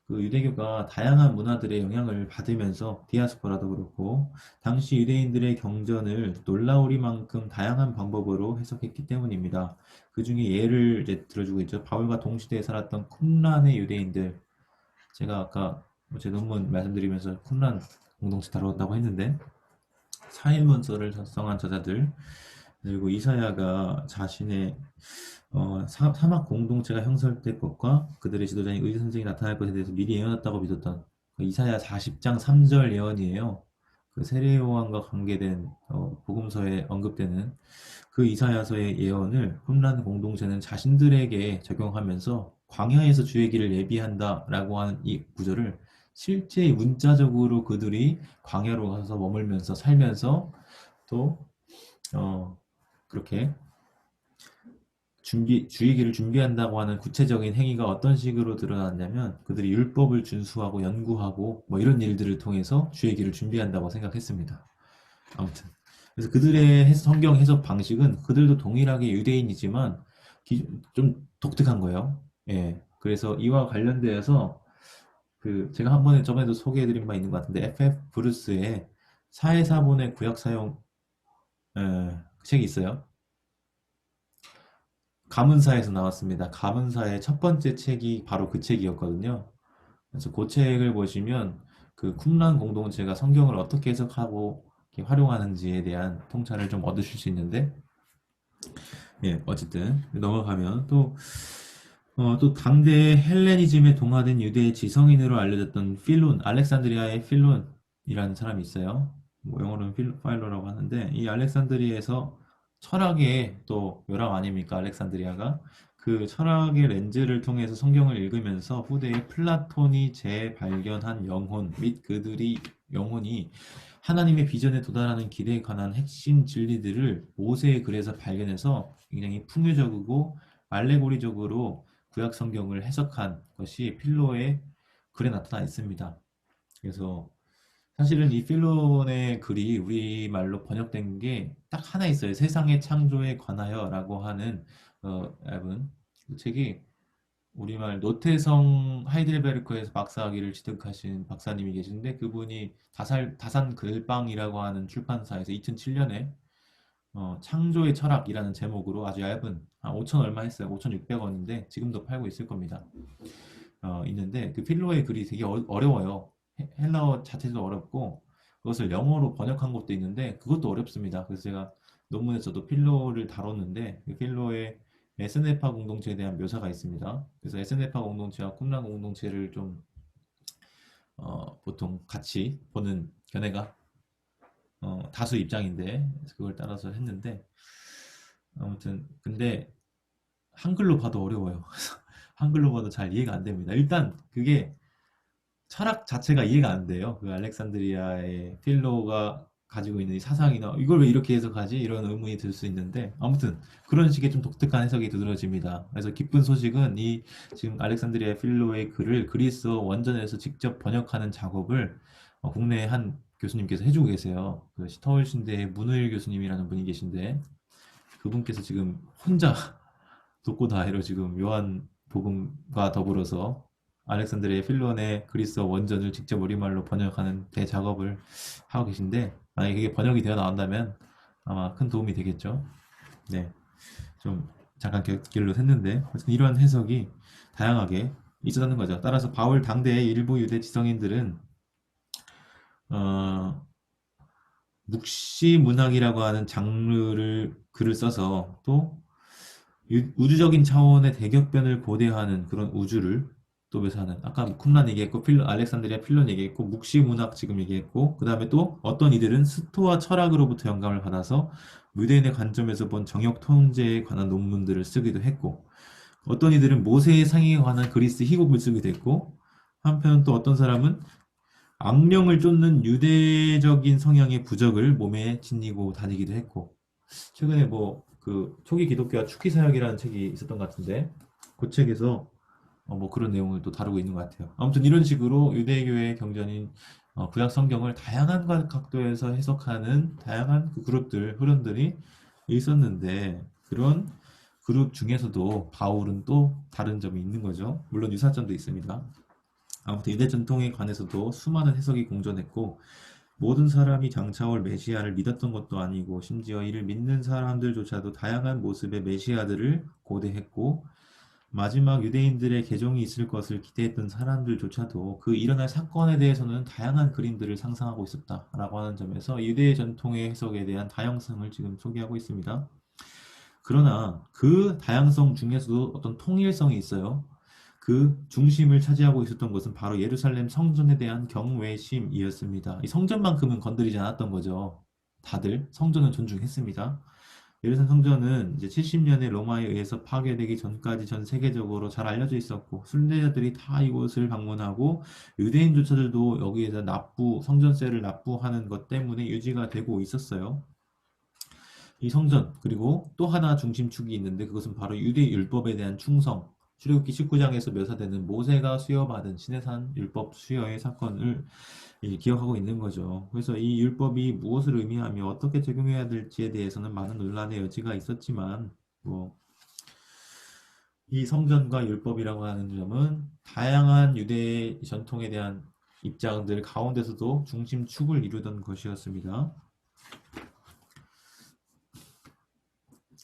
그 유대교가 다양한 문화들의 영향을 받으면서 디아스포라도 그렇고 당시 유대인들의 경전을 놀라우리만큼 다양한 방법으로 해석했기 때문입니다. 그 중에 예를 이제 들어주고 있죠. 바울과 동시대에 살았던 쿰란의 유대인들. 제가 아까 제 논문 말씀드리면서 쿰란 공동체 다뤘다고 했는데 사일문서를 작성한 저자들 그리고 이사야가 자신의 사막 공동체가 형성될 것과 그들의 지도자인 의사 선생이 나타날 것에 대해서 미리 예언했다고 믿었던 그 이사야 40장 3절 예언이에요. 그 세례 요한과 관계된 복음서에 언급되는 그 이사야서의 예언을 쿰란 공동체는 자신들에게 적용하면서 광야에서 주의 길을 예비한다라고 하는 이 구절을 실제 문자적으로 그들이 광야로 가서 머물면서 살면서 또 그렇게 주의 길을 준비한다고 하는 구체적인 행위가 어떤 식으로 드러났냐면 그들이 율법을 준수하고 연구하고 뭐 이런 일들을 통해서 주의 길을 준비한다고 생각했습니다. 아무튼 그래서 그들의 성경 해석 방식은 그들도 동일하게 유대인이지만 좀 독특한 거예요. 예. 그래서 이와 관련되어서 그 제가 한 번에 저번에도 소개해드린 바 있는 것 같은데 FF 브루스의 사회사본의 구약 사용 그 책이 있어요. 가문사에서 나왔습니다. 가문사의 첫 번째 책이 바로 그 책이었거든요. 그래서 그 책을 보시면 그 쿰란 공동체가 성경을 어떻게 해석하고 이렇게 활용하는지에 대한 통찰을 좀 얻으실 수 있는데, 예, 어쨌든 넘어가면 또 당대 헬레니즘에 동화된 유대의 지성인으로 알려졌던 필론, 알렉산드리아의 필론이라는 사람이 있어요. 뭐 영어로는 파일로라고 하는데 이 알렉산드리아에서 철학의 또 요람 아닙니까? 알렉산드리아가 그 철학의 렌즈를 통해서 성경을 읽으면서 후대에 플라톤이 재발견한 영혼 및 그들이 영혼이 하나님의 비전에 도달하는 길에 관한 핵심 진리들을 모세의 글에서 발견해서 굉장히 풍요적이고 알레고리적으로 구약 성경을 해석한 것이 필로의 글에 나타나 있습니다. 그래서 사실은 이 필론의 글이 우리말로 번역된 게 딱 하나 있어요. 세상의 창조에 관하여라고 하는 얇은 그 책이 우리말 노태성 하이델베르크에서 박사학위를 취득하신 박사님이 계신데 그분이 다산 글방이라고 하는 출판사에서 2007년에 창조의 철학이라는 제목으로 아주 얇은 5천 얼마 했어요. 5,600원인데 지금도 팔고 있을 겁니다. 있는데 그 필로의 글이 되게 어려워요. 헬라어 자체도 어렵고 그것을 영어로 번역한 것도 있는데 그것도 어렵습니다. 그래서 제가 논문에서도 필로를 다뤘는데 그 필로의 에스네파 공동체에 대한 묘사가 있습니다. 그래서 에스네파 공동체와 쿰란 공동체를 좀 보통 같이 보는 견해가 다수 입장인데 그걸 따라서 했는데 아무튼 근데 한글로 봐도 어려워요. 한글로 봐도 잘 이해가 안 됩니다. 일단 그게 철학 자체가 이해가 안 돼요. 그 알렉산드리아의 필로가 가지고 있는 이 사상이나 이걸 왜 이렇게 해석하지? 이런 의문이 들 수 있는데 아무튼 그런 식의 좀 독특한 해석이 두드러집니다. 그래서 기쁜 소식은 이 지금 알렉산드리아 필로의 글을 그리스어 원전에서 직접 번역하는 작업을 국내 한 교수님께서 해주고 계세요. 그 서울신대의 문우일 교수님이라는 분이 계신데 그분께서 지금 혼자 독고다이로 지금 요한 복음과 더불어서 알렉산드리아 필론의 그리스어 원전을 직접 우리말로 번역하는 대작업을 하고 계신데 만약에 그게 번역이 되어 나온다면 아마 큰 도움이 되겠죠. 네, 좀 잠깐 길로 샜는데 어쨌든 이러한 해석이 다양하게 있었다는 거죠. 따라서 바울 당대의 일부 유대 지성인들은 어, 묵시 문학이라고 하는 장르를 글을 써서 또 우주적인 차원의 대격변을 고대하는 그런 우주를 또 묘사하는 아까 쿰란 얘기했고 알렉산드리아 필론 얘기했고 묵시문학 지금 얘기했고 그 다음에 또 어떤 이들은 스토아 철학으로부터 영감을 받아서 유대인의 관점에서 본 정역 통제에 관한 논문들을 쓰기도 했고 어떤 이들은 모세의 상에 관한 그리스 희곡을 쓰기도 했고 한편 또 어떤 사람은 악령을 쫓는 유대적인 성향의 부적을 몸에 지니고 다니기도 했고 최근에 뭐 그 초기 기독교와初기 사역이라는 책이 있었던 것 같은데 그 책에서 뭐 그런 내용을 또 다루고 있는 것 같아요. 아무튼 이런 식으로 유대교의 경전인 구약 성경을 다양한 각도에서 해석하는 다양한 그 그룹들 흐름들이 있었는데 그런 그룹 중에서도 바울은 또 다른 점이 있는 거죠. 물론 유사점도 있습니다. 아무튼 유대 전통에 관해서도 수많은 해석이 공존했고 모든 사람이 장차 올 메시아를 믿었던 것도 아니고 심지어 이를 믿는 사람들조차도 다양한 모습의 메시아들을 고대했고 마지막 유대인들의 개종이 있을 것을 기대했던 사람들조차도 그 일어날 사건에 대해서는 다양한 그림들을 상상하고 있었다라고 하는 점에서 유대 전통의 해석에 대한 다양성을 지금 소개하고 있습니다. 그러나 그 다양성 중에서도 어떤 통일성이 있어요. 그 중심을 차지하고 있었던 것은 바로 예루살렘 성전에 대한 경외심이었습니다. 이 성전만큼은 건드리지 않았던 거죠. 다들 성전은 존중했습니다. 예루살렘 성전은 이제 70년에 로마에 의해서 파괴되기 전까지 전 세계적으로 잘 알려져 있었고 순례자들이 다 이곳을 방문하고 유대인조차들도 여기에다 성전세를 납부하는 것 때문에 유지가 되고 있었어요. 이 성전 그리고 또 하나 중심축이 있는데 그것은 바로 유대 율법에 대한 충성. 출애굽기 19장에서 묘사되는 모세가 수여받은 시내산 율법 수여의 사건을 기억하고 있는 거죠. 그래서 이 율법이 무엇을 의미하며 어떻게 적용해야 될지에 대해서는 많은 논란의 여지가 있었지만 뭐 이 성전과 율법이라고 하는 점은 다양한 유대 전통에 대한 입장들 가운데서도 중심축을 이루던 것이었습니다.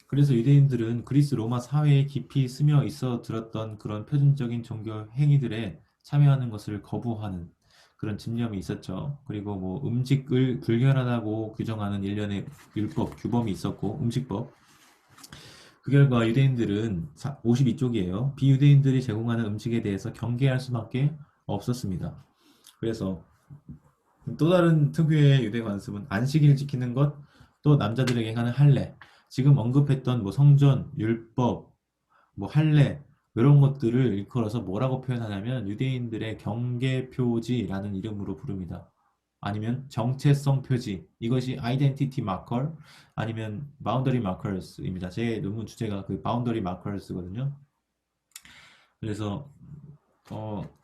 그래서 유대인들은 그리스 로마 사회에 깊이 스며 있어 들었던 그런 표준적인 종교 행위들에 참여하는 것을 거부하는 그런 집념이 있었죠. 그리고 뭐 음식을 불결하다고 규정하는 일련의 율법, 규범이 있었고 음식법. 그 결과 유대인들은 52쪽이에요. 비유대인들이 제공하는 음식에 대해서 경계할 수밖에 없었습니다. 그래서 또 다른 특유의 유대 관습은 안식일을 지키는 것, 또 남자들에게 하는 할례, 지금 언급했던 뭐 성전, 율법, 뭐 할례 이런 것들을 일컬어서 뭐라고 표현하냐면 유대인들의 경계표지라는 이름으로 부릅니다. 아니면 정체성 표지, 이것이 identity marker 아니면 boundary markers입니다. 제 논문 주제가 그 boundary markers거든요. 그래서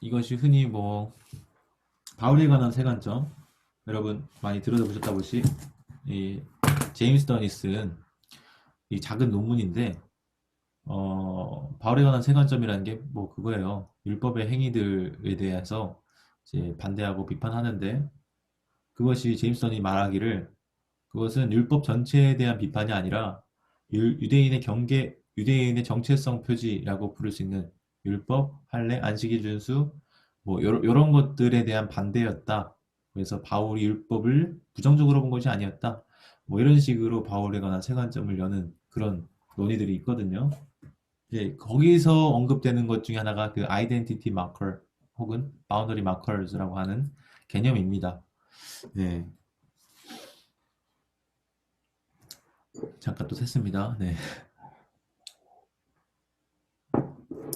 이것이 흔히 뭐 바울에 관한 세 관점 여러분 많이 들어보셨다보시 이 제임스 더니슨 이 작은 논문인데 바울에 관한 세 관점이라는 게 뭐 그거예요. 율법의 행위들에 대해서 이제 반대하고 비판하는데 그것이 제임스턴이 말하기를 그것은 율법 전체에 대한 비판이 아니라 유대인의 정체성 표지라고 부를 수 있는 율법, 할례, 안식일 준수 뭐 요런 것들에 대한 반대였다. 그래서 바울이 율법을 부정적으로 본 것이 아니었다. 뭐 이런 식으로 바울에 관한 세 관점을 여는 그런 논의들이 있거든요. 이제 거기서 언급되는 것 중에 하나가 그 아이덴티티 마커 혹은 바운더리 마커즈라고 하는 개념입니다. 네, 잠깐 또 샜습니다. 네,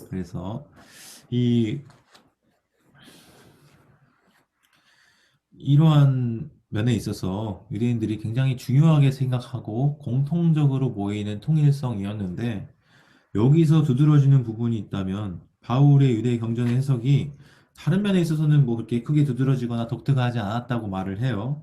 그래서 이 이러한 면에 있어서 유대인들이 굉장히 중요하게 생각하고 공통적으로 모이는 통일성이었는데 여기서 두드러지는 부분이 있다면 바울의 유대 경전의 해석이 다른 면에 있어서는 뭐 그렇게 크게 두드러지거나 독특하지 않았다고 말을 해요.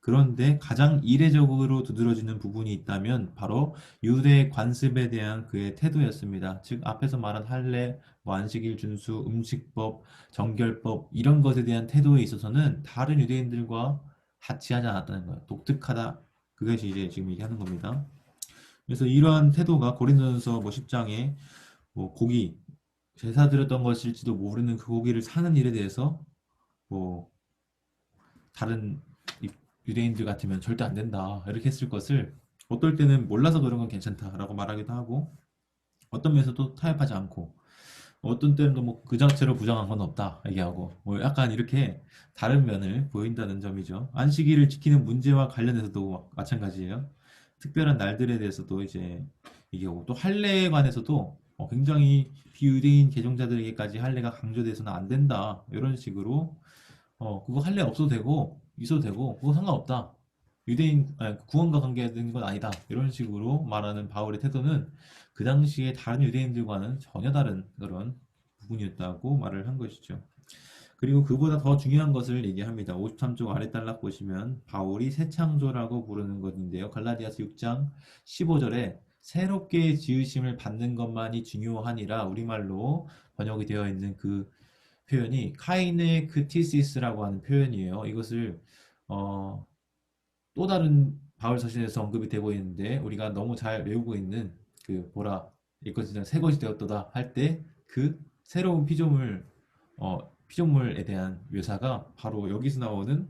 그런데 가장 이례적으로 두드러지는 부분이 있다면 바로 유대 관습에 대한 그의 태도였습니다. 즉 앞에서 말한 할례, 뭐 안식일 준수, 음식법, 정결법 이런 것에 대한 태도에 있어서는 다른 유대인들과 같이 하지 않았다는 거예요. 독특하다. 그것이 이제 지금 얘기하는 겁니다. 그래서 이러한 태도가 고린도전서 뭐 10장에 뭐 고기 제사 드렸던 것일지도 모르는 그 고기를 사는 일에 대해서 뭐 다른 유대인들 같으면 절대 안 된다 이렇게 했을 것을 어떨 때는 몰라서 그런 건 괜찮다라고 말하기도 하고 어떤 면에서도 타협하지 않고 어떤 때는 뭐 그 자체로 부정한 건 없다 얘기하고 뭐 약간 이렇게 다른 면을 보인다는 점이죠. 안식일을 지키는 문제와 관련해서도 마찬가지예요. 특별한 날들에 대해서도 이제 얘기하고 또 할례에 관해서도 굉장히 비유대인 개종자들에게까지 할례가 강조돼서는 안 된다 이런 식으로 그거 할례 없어도 되고 있어도 되고 그거 상관없다. 유대인 아니, 구원과 관계된 건 아니다. 이런 식으로 말하는 바울의 태도는 그 당시에 다른 유대인들과는 전혀 다른 그런 부분이었다고 말을 한 것이죠. 그리고 그보다 더 중요한 것을 얘기합니다. 53쪽 아래 단락 보시면 바울이 새 창조라고 부르는 것인데요. 갈라디아서 6장 15절에 새롭게 지으심을 받는 것만이 중요하니라 우리말로 번역이 되어 있는 그 표현이 카이네크티시스라고 하는 표현이에요. 이것을 어, 또 다른 바울 서신에서 언급이 되고 있는데 우리가 너무 잘 외우고 있는 그 보라 이것이 새 것이 되었도다 할 때 그 새로운 피조물에 대한 묘사가 바로 여기서 나오는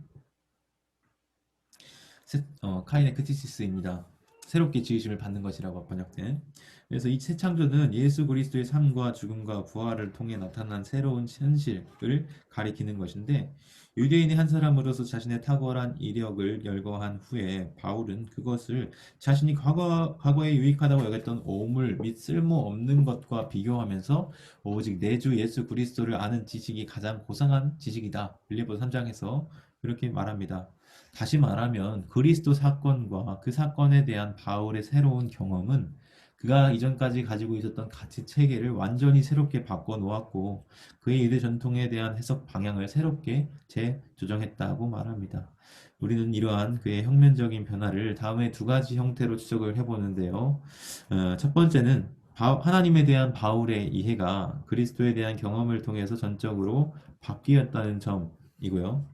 카이네크티시스입니다. 새롭게 지으심을 받는 것이라고 번역된. 그래서 이 새 창조는 예수 그리스도의 삶과 죽음과 부활을 통해 나타난 새로운 현실을 가리키는 것인데 유대인의 한 사람으로서 자신의 탁월한 이력을 열거한 후에 바울은 그것을 자신이 과거에 유익하다고 여겼던 오물 및 쓸모없는 것과 비교하면서 오직 내 주 예수 그리스도를 아는 지식이 가장 고상한 지식이다. 빌립보 3장에서 그렇게 말합니다. 다시 말하면 그리스도 사건과 그 사건에 대한 바울의 새로운 경험은 그가 이전까지 가지고 있었던 가치 체계를 완전히 새롭게 바꿔 놓았고 그의 유대 전통에 대한 해석 방향을 새롭게 재조정했다고 말합니다. 우리는 이러한 그의 혁명적인 변화를 다음에 두 가지 형태로 지적을 해보는데요. 첫 번째는 하나님에 대한 바울의 이해가 그리스도에 대한 경험을 통해서 전적으로 바뀌었다는 점이고요.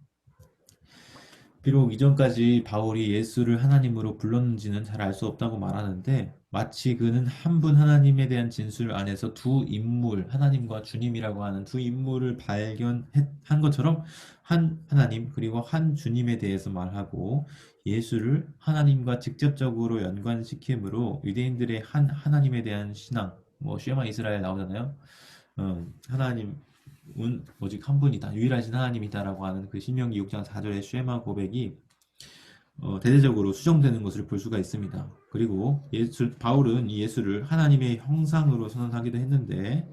비록 이전까지 바울이 예수를 하나님으로 불렀는지는 잘 알 수 없다고 말하는데 마치 그는 한 분 하나님에 대한 진술 안에서 두 인물, 하나님과 주님이라고 하는 두 인물을 발견한 것처럼 한 하나님 그리고 한 주님에 대해서 말하고 예수를 하나님과 직접적으로 연관시키므로 유대인들의 한 하나님에 대한 신앙, 뭐 쉐마 이스라엘 나오잖아요. 하나님은 오직 한 분이다. 유일하신 하나님이다라고 하는 그 신명기 6장 4절의 쉐마 고백이 대대적으로 수정되는 것을 볼 수가 있습니다. 그리고 바울은 이 예수를 하나님의 형상으로 선언하기도 했는데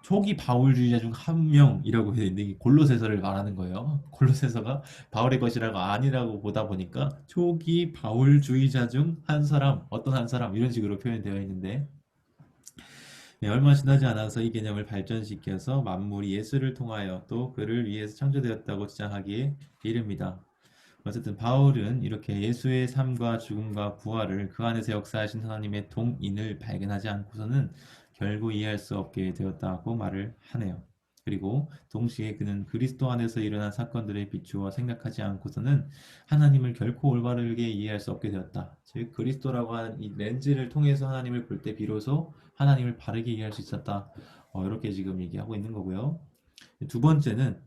초기 바울주의자 중 한 명이라고 해야 되는데 골로새서를 말하는 거예요. 골로새서가 바울의 것이라고 아니라고 보다 보니까 초기 바울주의자 중 한 사람, 어떤 한 사람 이런 식으로 표현되어 있는데 네, 얼마 지나지 않아서 이 개념을 발전시켜서 만물이 예수를 통하여 또 그를 위해서 창조되었다고 주장하기에 이릅니다. 어쨌든 바울은 이렇게 예수의 삶과 죽음과 부활을 그 안에서 역사하신 하나님의 동인을 발견하지 않고서는 결국 이해할 수 없게 되었다고 말을 하네요. 그리고 동시에 그는 그리스도 안에서 일어난 사건들에 비추어 생각하지 않고서는 하나님을 결코 올바르게 이해할 수 없게 되었다. 즉 그리스도라고 하는 이 렌즈를 통해서 하나님을 볼 때 비로소 하나님을 바르게 이해할 수 있었다. 이렇게 지금 얘기하고 있는 거고요. 두 번째는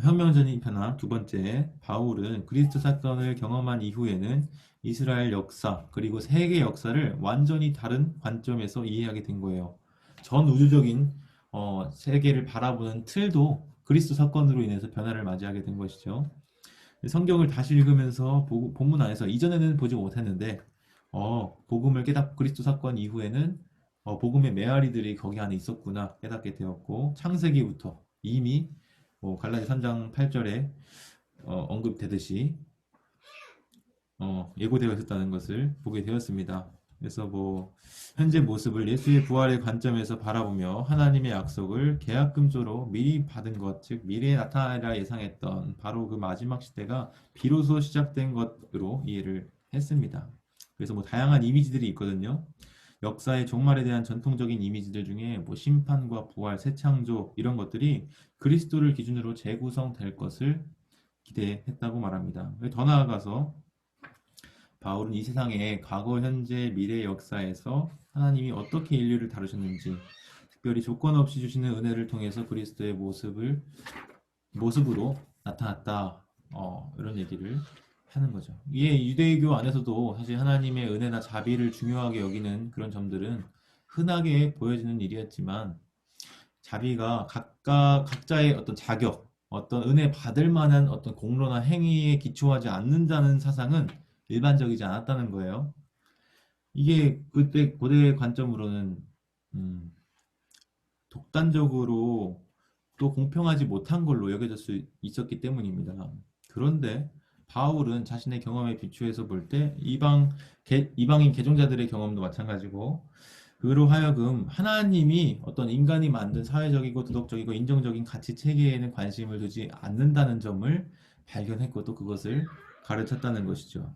혁명적인 변화 두 번째, 바울은 그리스도 사건을 경험한 이후에는 이스라엘 역사 그리고 세계 역사를 완전히 다른 관점에서 이해하게 된 거예요. 전 우주적인 세계를 바라보는 틀도 그리스도 사건으로 인해서 변화를 맞이하게 된 것이죠. 성경을 다시 읽으면서 본문 안에서 이전에는 보지 못했는데 복음을 깨닫고 그리스도 사건 이후에는 복음의 메아리들이 거기 안에 있었구나 깨닫게 되었고 창세기부터 이미 갈라디 3장 8절에 언급되듯이 예고되어 있었다는 것을 보게 되었습니다. 그래서 현재 모습을 예수의 부활의 관점에서 바라보며 하나님의 약속을 계약금조로 미리 받은 것, 즉 미래에 나타나리라 예상했던 바로 그 마지막 시대가 비로소 시작된 것으로 이해를 했습니다. 그래서 다양한 이미지들이 있거든요. 역사의 종말에 대한 전통적인 이미지들 중에 심판과 부활, 새 창조 이런 것들이 그리스도를 기준으로 재구성될 것을 기대했다고 말합니다. 더 나아가서 바울은 이 세상의 과거, 현재, 미래 역사에서 하나님이 어떻게 인류를 다루셨는지, 특별히 조건 없이 주시는 은혜를 통해서 그리스도의 모습으로 나타났다. 이런 얘기를 하는 거죠. 이게 유대교 안에서도 사실 하나님의 은혜나 자비를 중요하게 여기는 그런 점들은 흔하게 보여지는 일이었지만, 자비가 각자의 어떤 자격, 어떤 은혜 받을 만한 어떤 공로나 행위에 기초하지 않는다는 사상은 일반적이지 않았다는 거예요. 이게 그때 고대 관점으로는 음, 독단적으로 또 공평하지 못한 걸로 여겨질 수 있었기 때문입니다. 그런데 바울은 자신의 경험에 비추해서 볼 때 이방인 개종자들의 경험도 마찬가지고 그로 하여금 하나님이 어떤 인간이 만든 사회적이고 도덕적이고 인정적인 가치 체계에는 관심을 두지 않는다는 점을 발견했고 또 그것을 가르쳤다는 것이죠.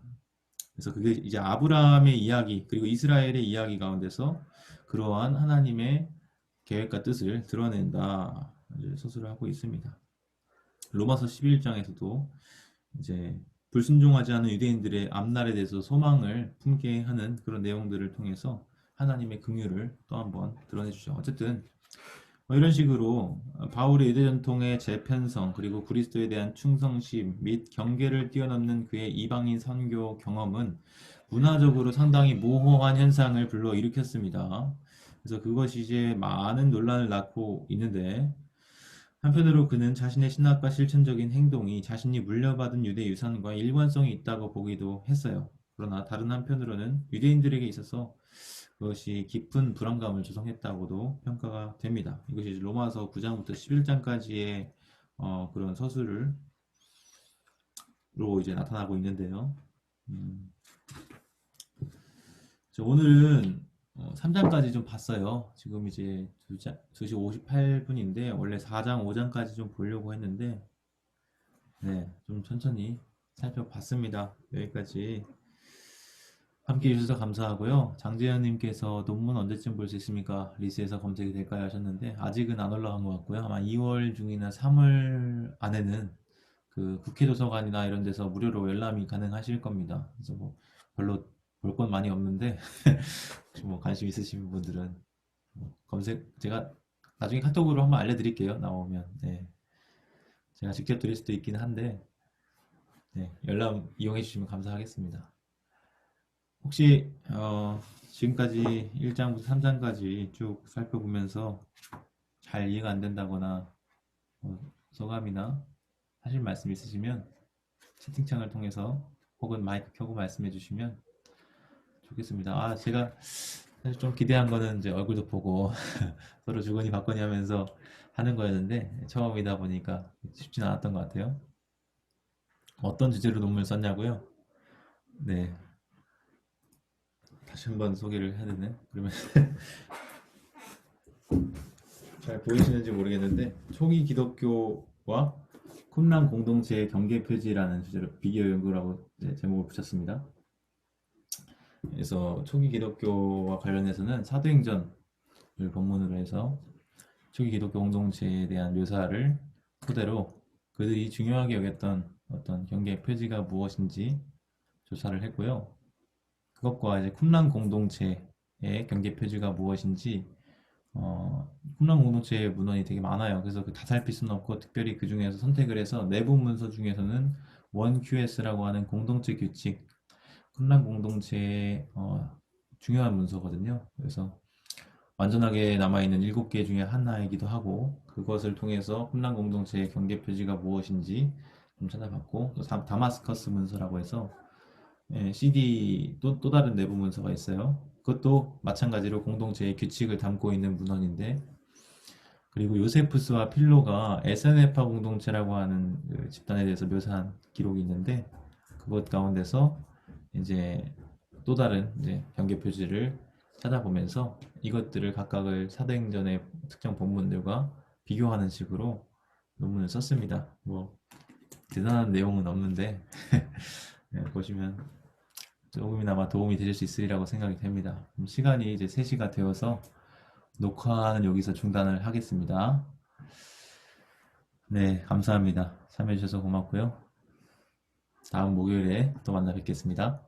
그래서 그게 이제 아브라함의 이야기 그리고 이스라엘의 이야기 가운데서 그러한 하나님의 계획과 뜻을 드러낸다 서술을 하고 있습니다. 로마서 11장에서도 이제 불순종하지 않은 유대인들의 앞날에 대해서 소망을 품게 하는 그런 내용들을 통해서 하나님의 긍휼을 또 한번 드러내 주죠. 어쨌든 이런 식으로 바울의 유대 전통의 재편성 그리고 그리스도에 대한 충성심 및 경계를 뛰어넘는 그의 이방인 선교 경험은 문화적으로 상당히 모호한 현상을 불러일으켰습니다. 그래서 그것이 이제 많은 논란을 낳고 있는데 한편으로 그는 자신의 신학과 실천적인 행동이 자신이 물려받은 유대 유산과 일관성이 있다고 보기도 했어요. 그러나 다른 한편으로는 유대인들에게 있어서 그것이 깊은 불안감을 조성했다고도 평가가 됩니다. 이것이 로마서 9장부터 11장까지의 그런 서술로 이제 나타나고 있는데요. 오늘은 3장까지 좀 봤어요. 지금 이제 2시 58분인데 원래 4장, 5장까지 좀 보려고 했는데 네, 좀 천천히 살펴봤습니다. 여기까지 함께 해주셔서 감사하고요. 장재현님께서 논문 언제쯤 볼 수 있습니까? 리스에서 검색이 될까요? 하셨는데 아직은 안 올라간 것 같고요. 아마 2월 중이나 3월 안에는 그 국회 도서관이나 이런 데서 무료로 열람이 가능하실 겁니다. 그래서 별로 볼 건 많이 없는데 관심 있으신 분들은 검색 제가 나중에 카톡으로 한번 알려드릴게요. 나오면 네. 제가 직접 드릴 수도 있긴 한데 네, 열람 이용해 주시면 감사하겠습니다. 혹시 지금까지 1장부터 3장까지 쭉 살펴보면서 잘 이해가 안 된다거나 소감이나 하실 말씀 있으시면 채팅창을 통해서 혹은 마이크 켜고 말씀해 주시면 좋겠습니다. 제가 사실 좀 기대한 거는 이제 얼굴도 보고 서로 주거니 받거니 하면서 하는 거였는데 처음이다 보니까 쉽진 않았던 것 같아요. 어떤 주제로 논문을 썼냐고요? 네. 다시 한번 소개를 해야 되네. 그러면 잘 보이시는지 모르겠는데 초기 기독교와 쿰란 공동체의 경계 표지라는 주제로 비교 연구라고 제목을 붙였습니다. 그래서 초기 기독교와 관련해서는 사도행전을 본문으로 해서 초기 기독교 공동체에 대한 묘사를 토대로 그들이 중요하게 여겼던 어떤 경계 표지가 무엇인지 조사를 했고요. 그것과 이제 쿰란 공동체의 경계 표지가 무엇인지 홈런 공동체 문헌이 되게 많아요. 그래서 다 살필 수는 없고 특별히 그 중에서 선택을 해서 내부 문서 중에서는 1QS라고 하는 공동체 규칙, 홈런 공동체의 중요한 문서거든요. 그래서 완전하게 남아있는 7개 중에 하나이기도 하고 그것을 통해서 홈런 공동체의 경계 표지가 무엇인지 좀 찾아봤고 또 다마스커스 문서라고 해서 CD 또 다른 내부 문서가 있어요. 그것도 마찬가지로 공동체의 규칙을 담고 있는 문헌인데 그리고 요세푸스와 필로가 에세네파 공동체라고 하는 그 집단에 대해서 묘사한 기록이 있는데 그것 가운데서 이제 또 다른 이제 경계 표지를 찾아보면서 이것들을 각각을 사도행전의 특정 본문들과 비교하는 식으로 논문을 썼습니다. 뭐 대단한 내용은 없는데 보시면 조금이나마 도움이 되실 수 있으리라고 생각이 됩니다. 시간이 이제 3시가 되어서 녹화는 여기서 중단을 하겠습니다. 네, 감사합니다. 참여해주셔서 고맙고요. 다음 목요일에 또 만나 뵙겠습니다.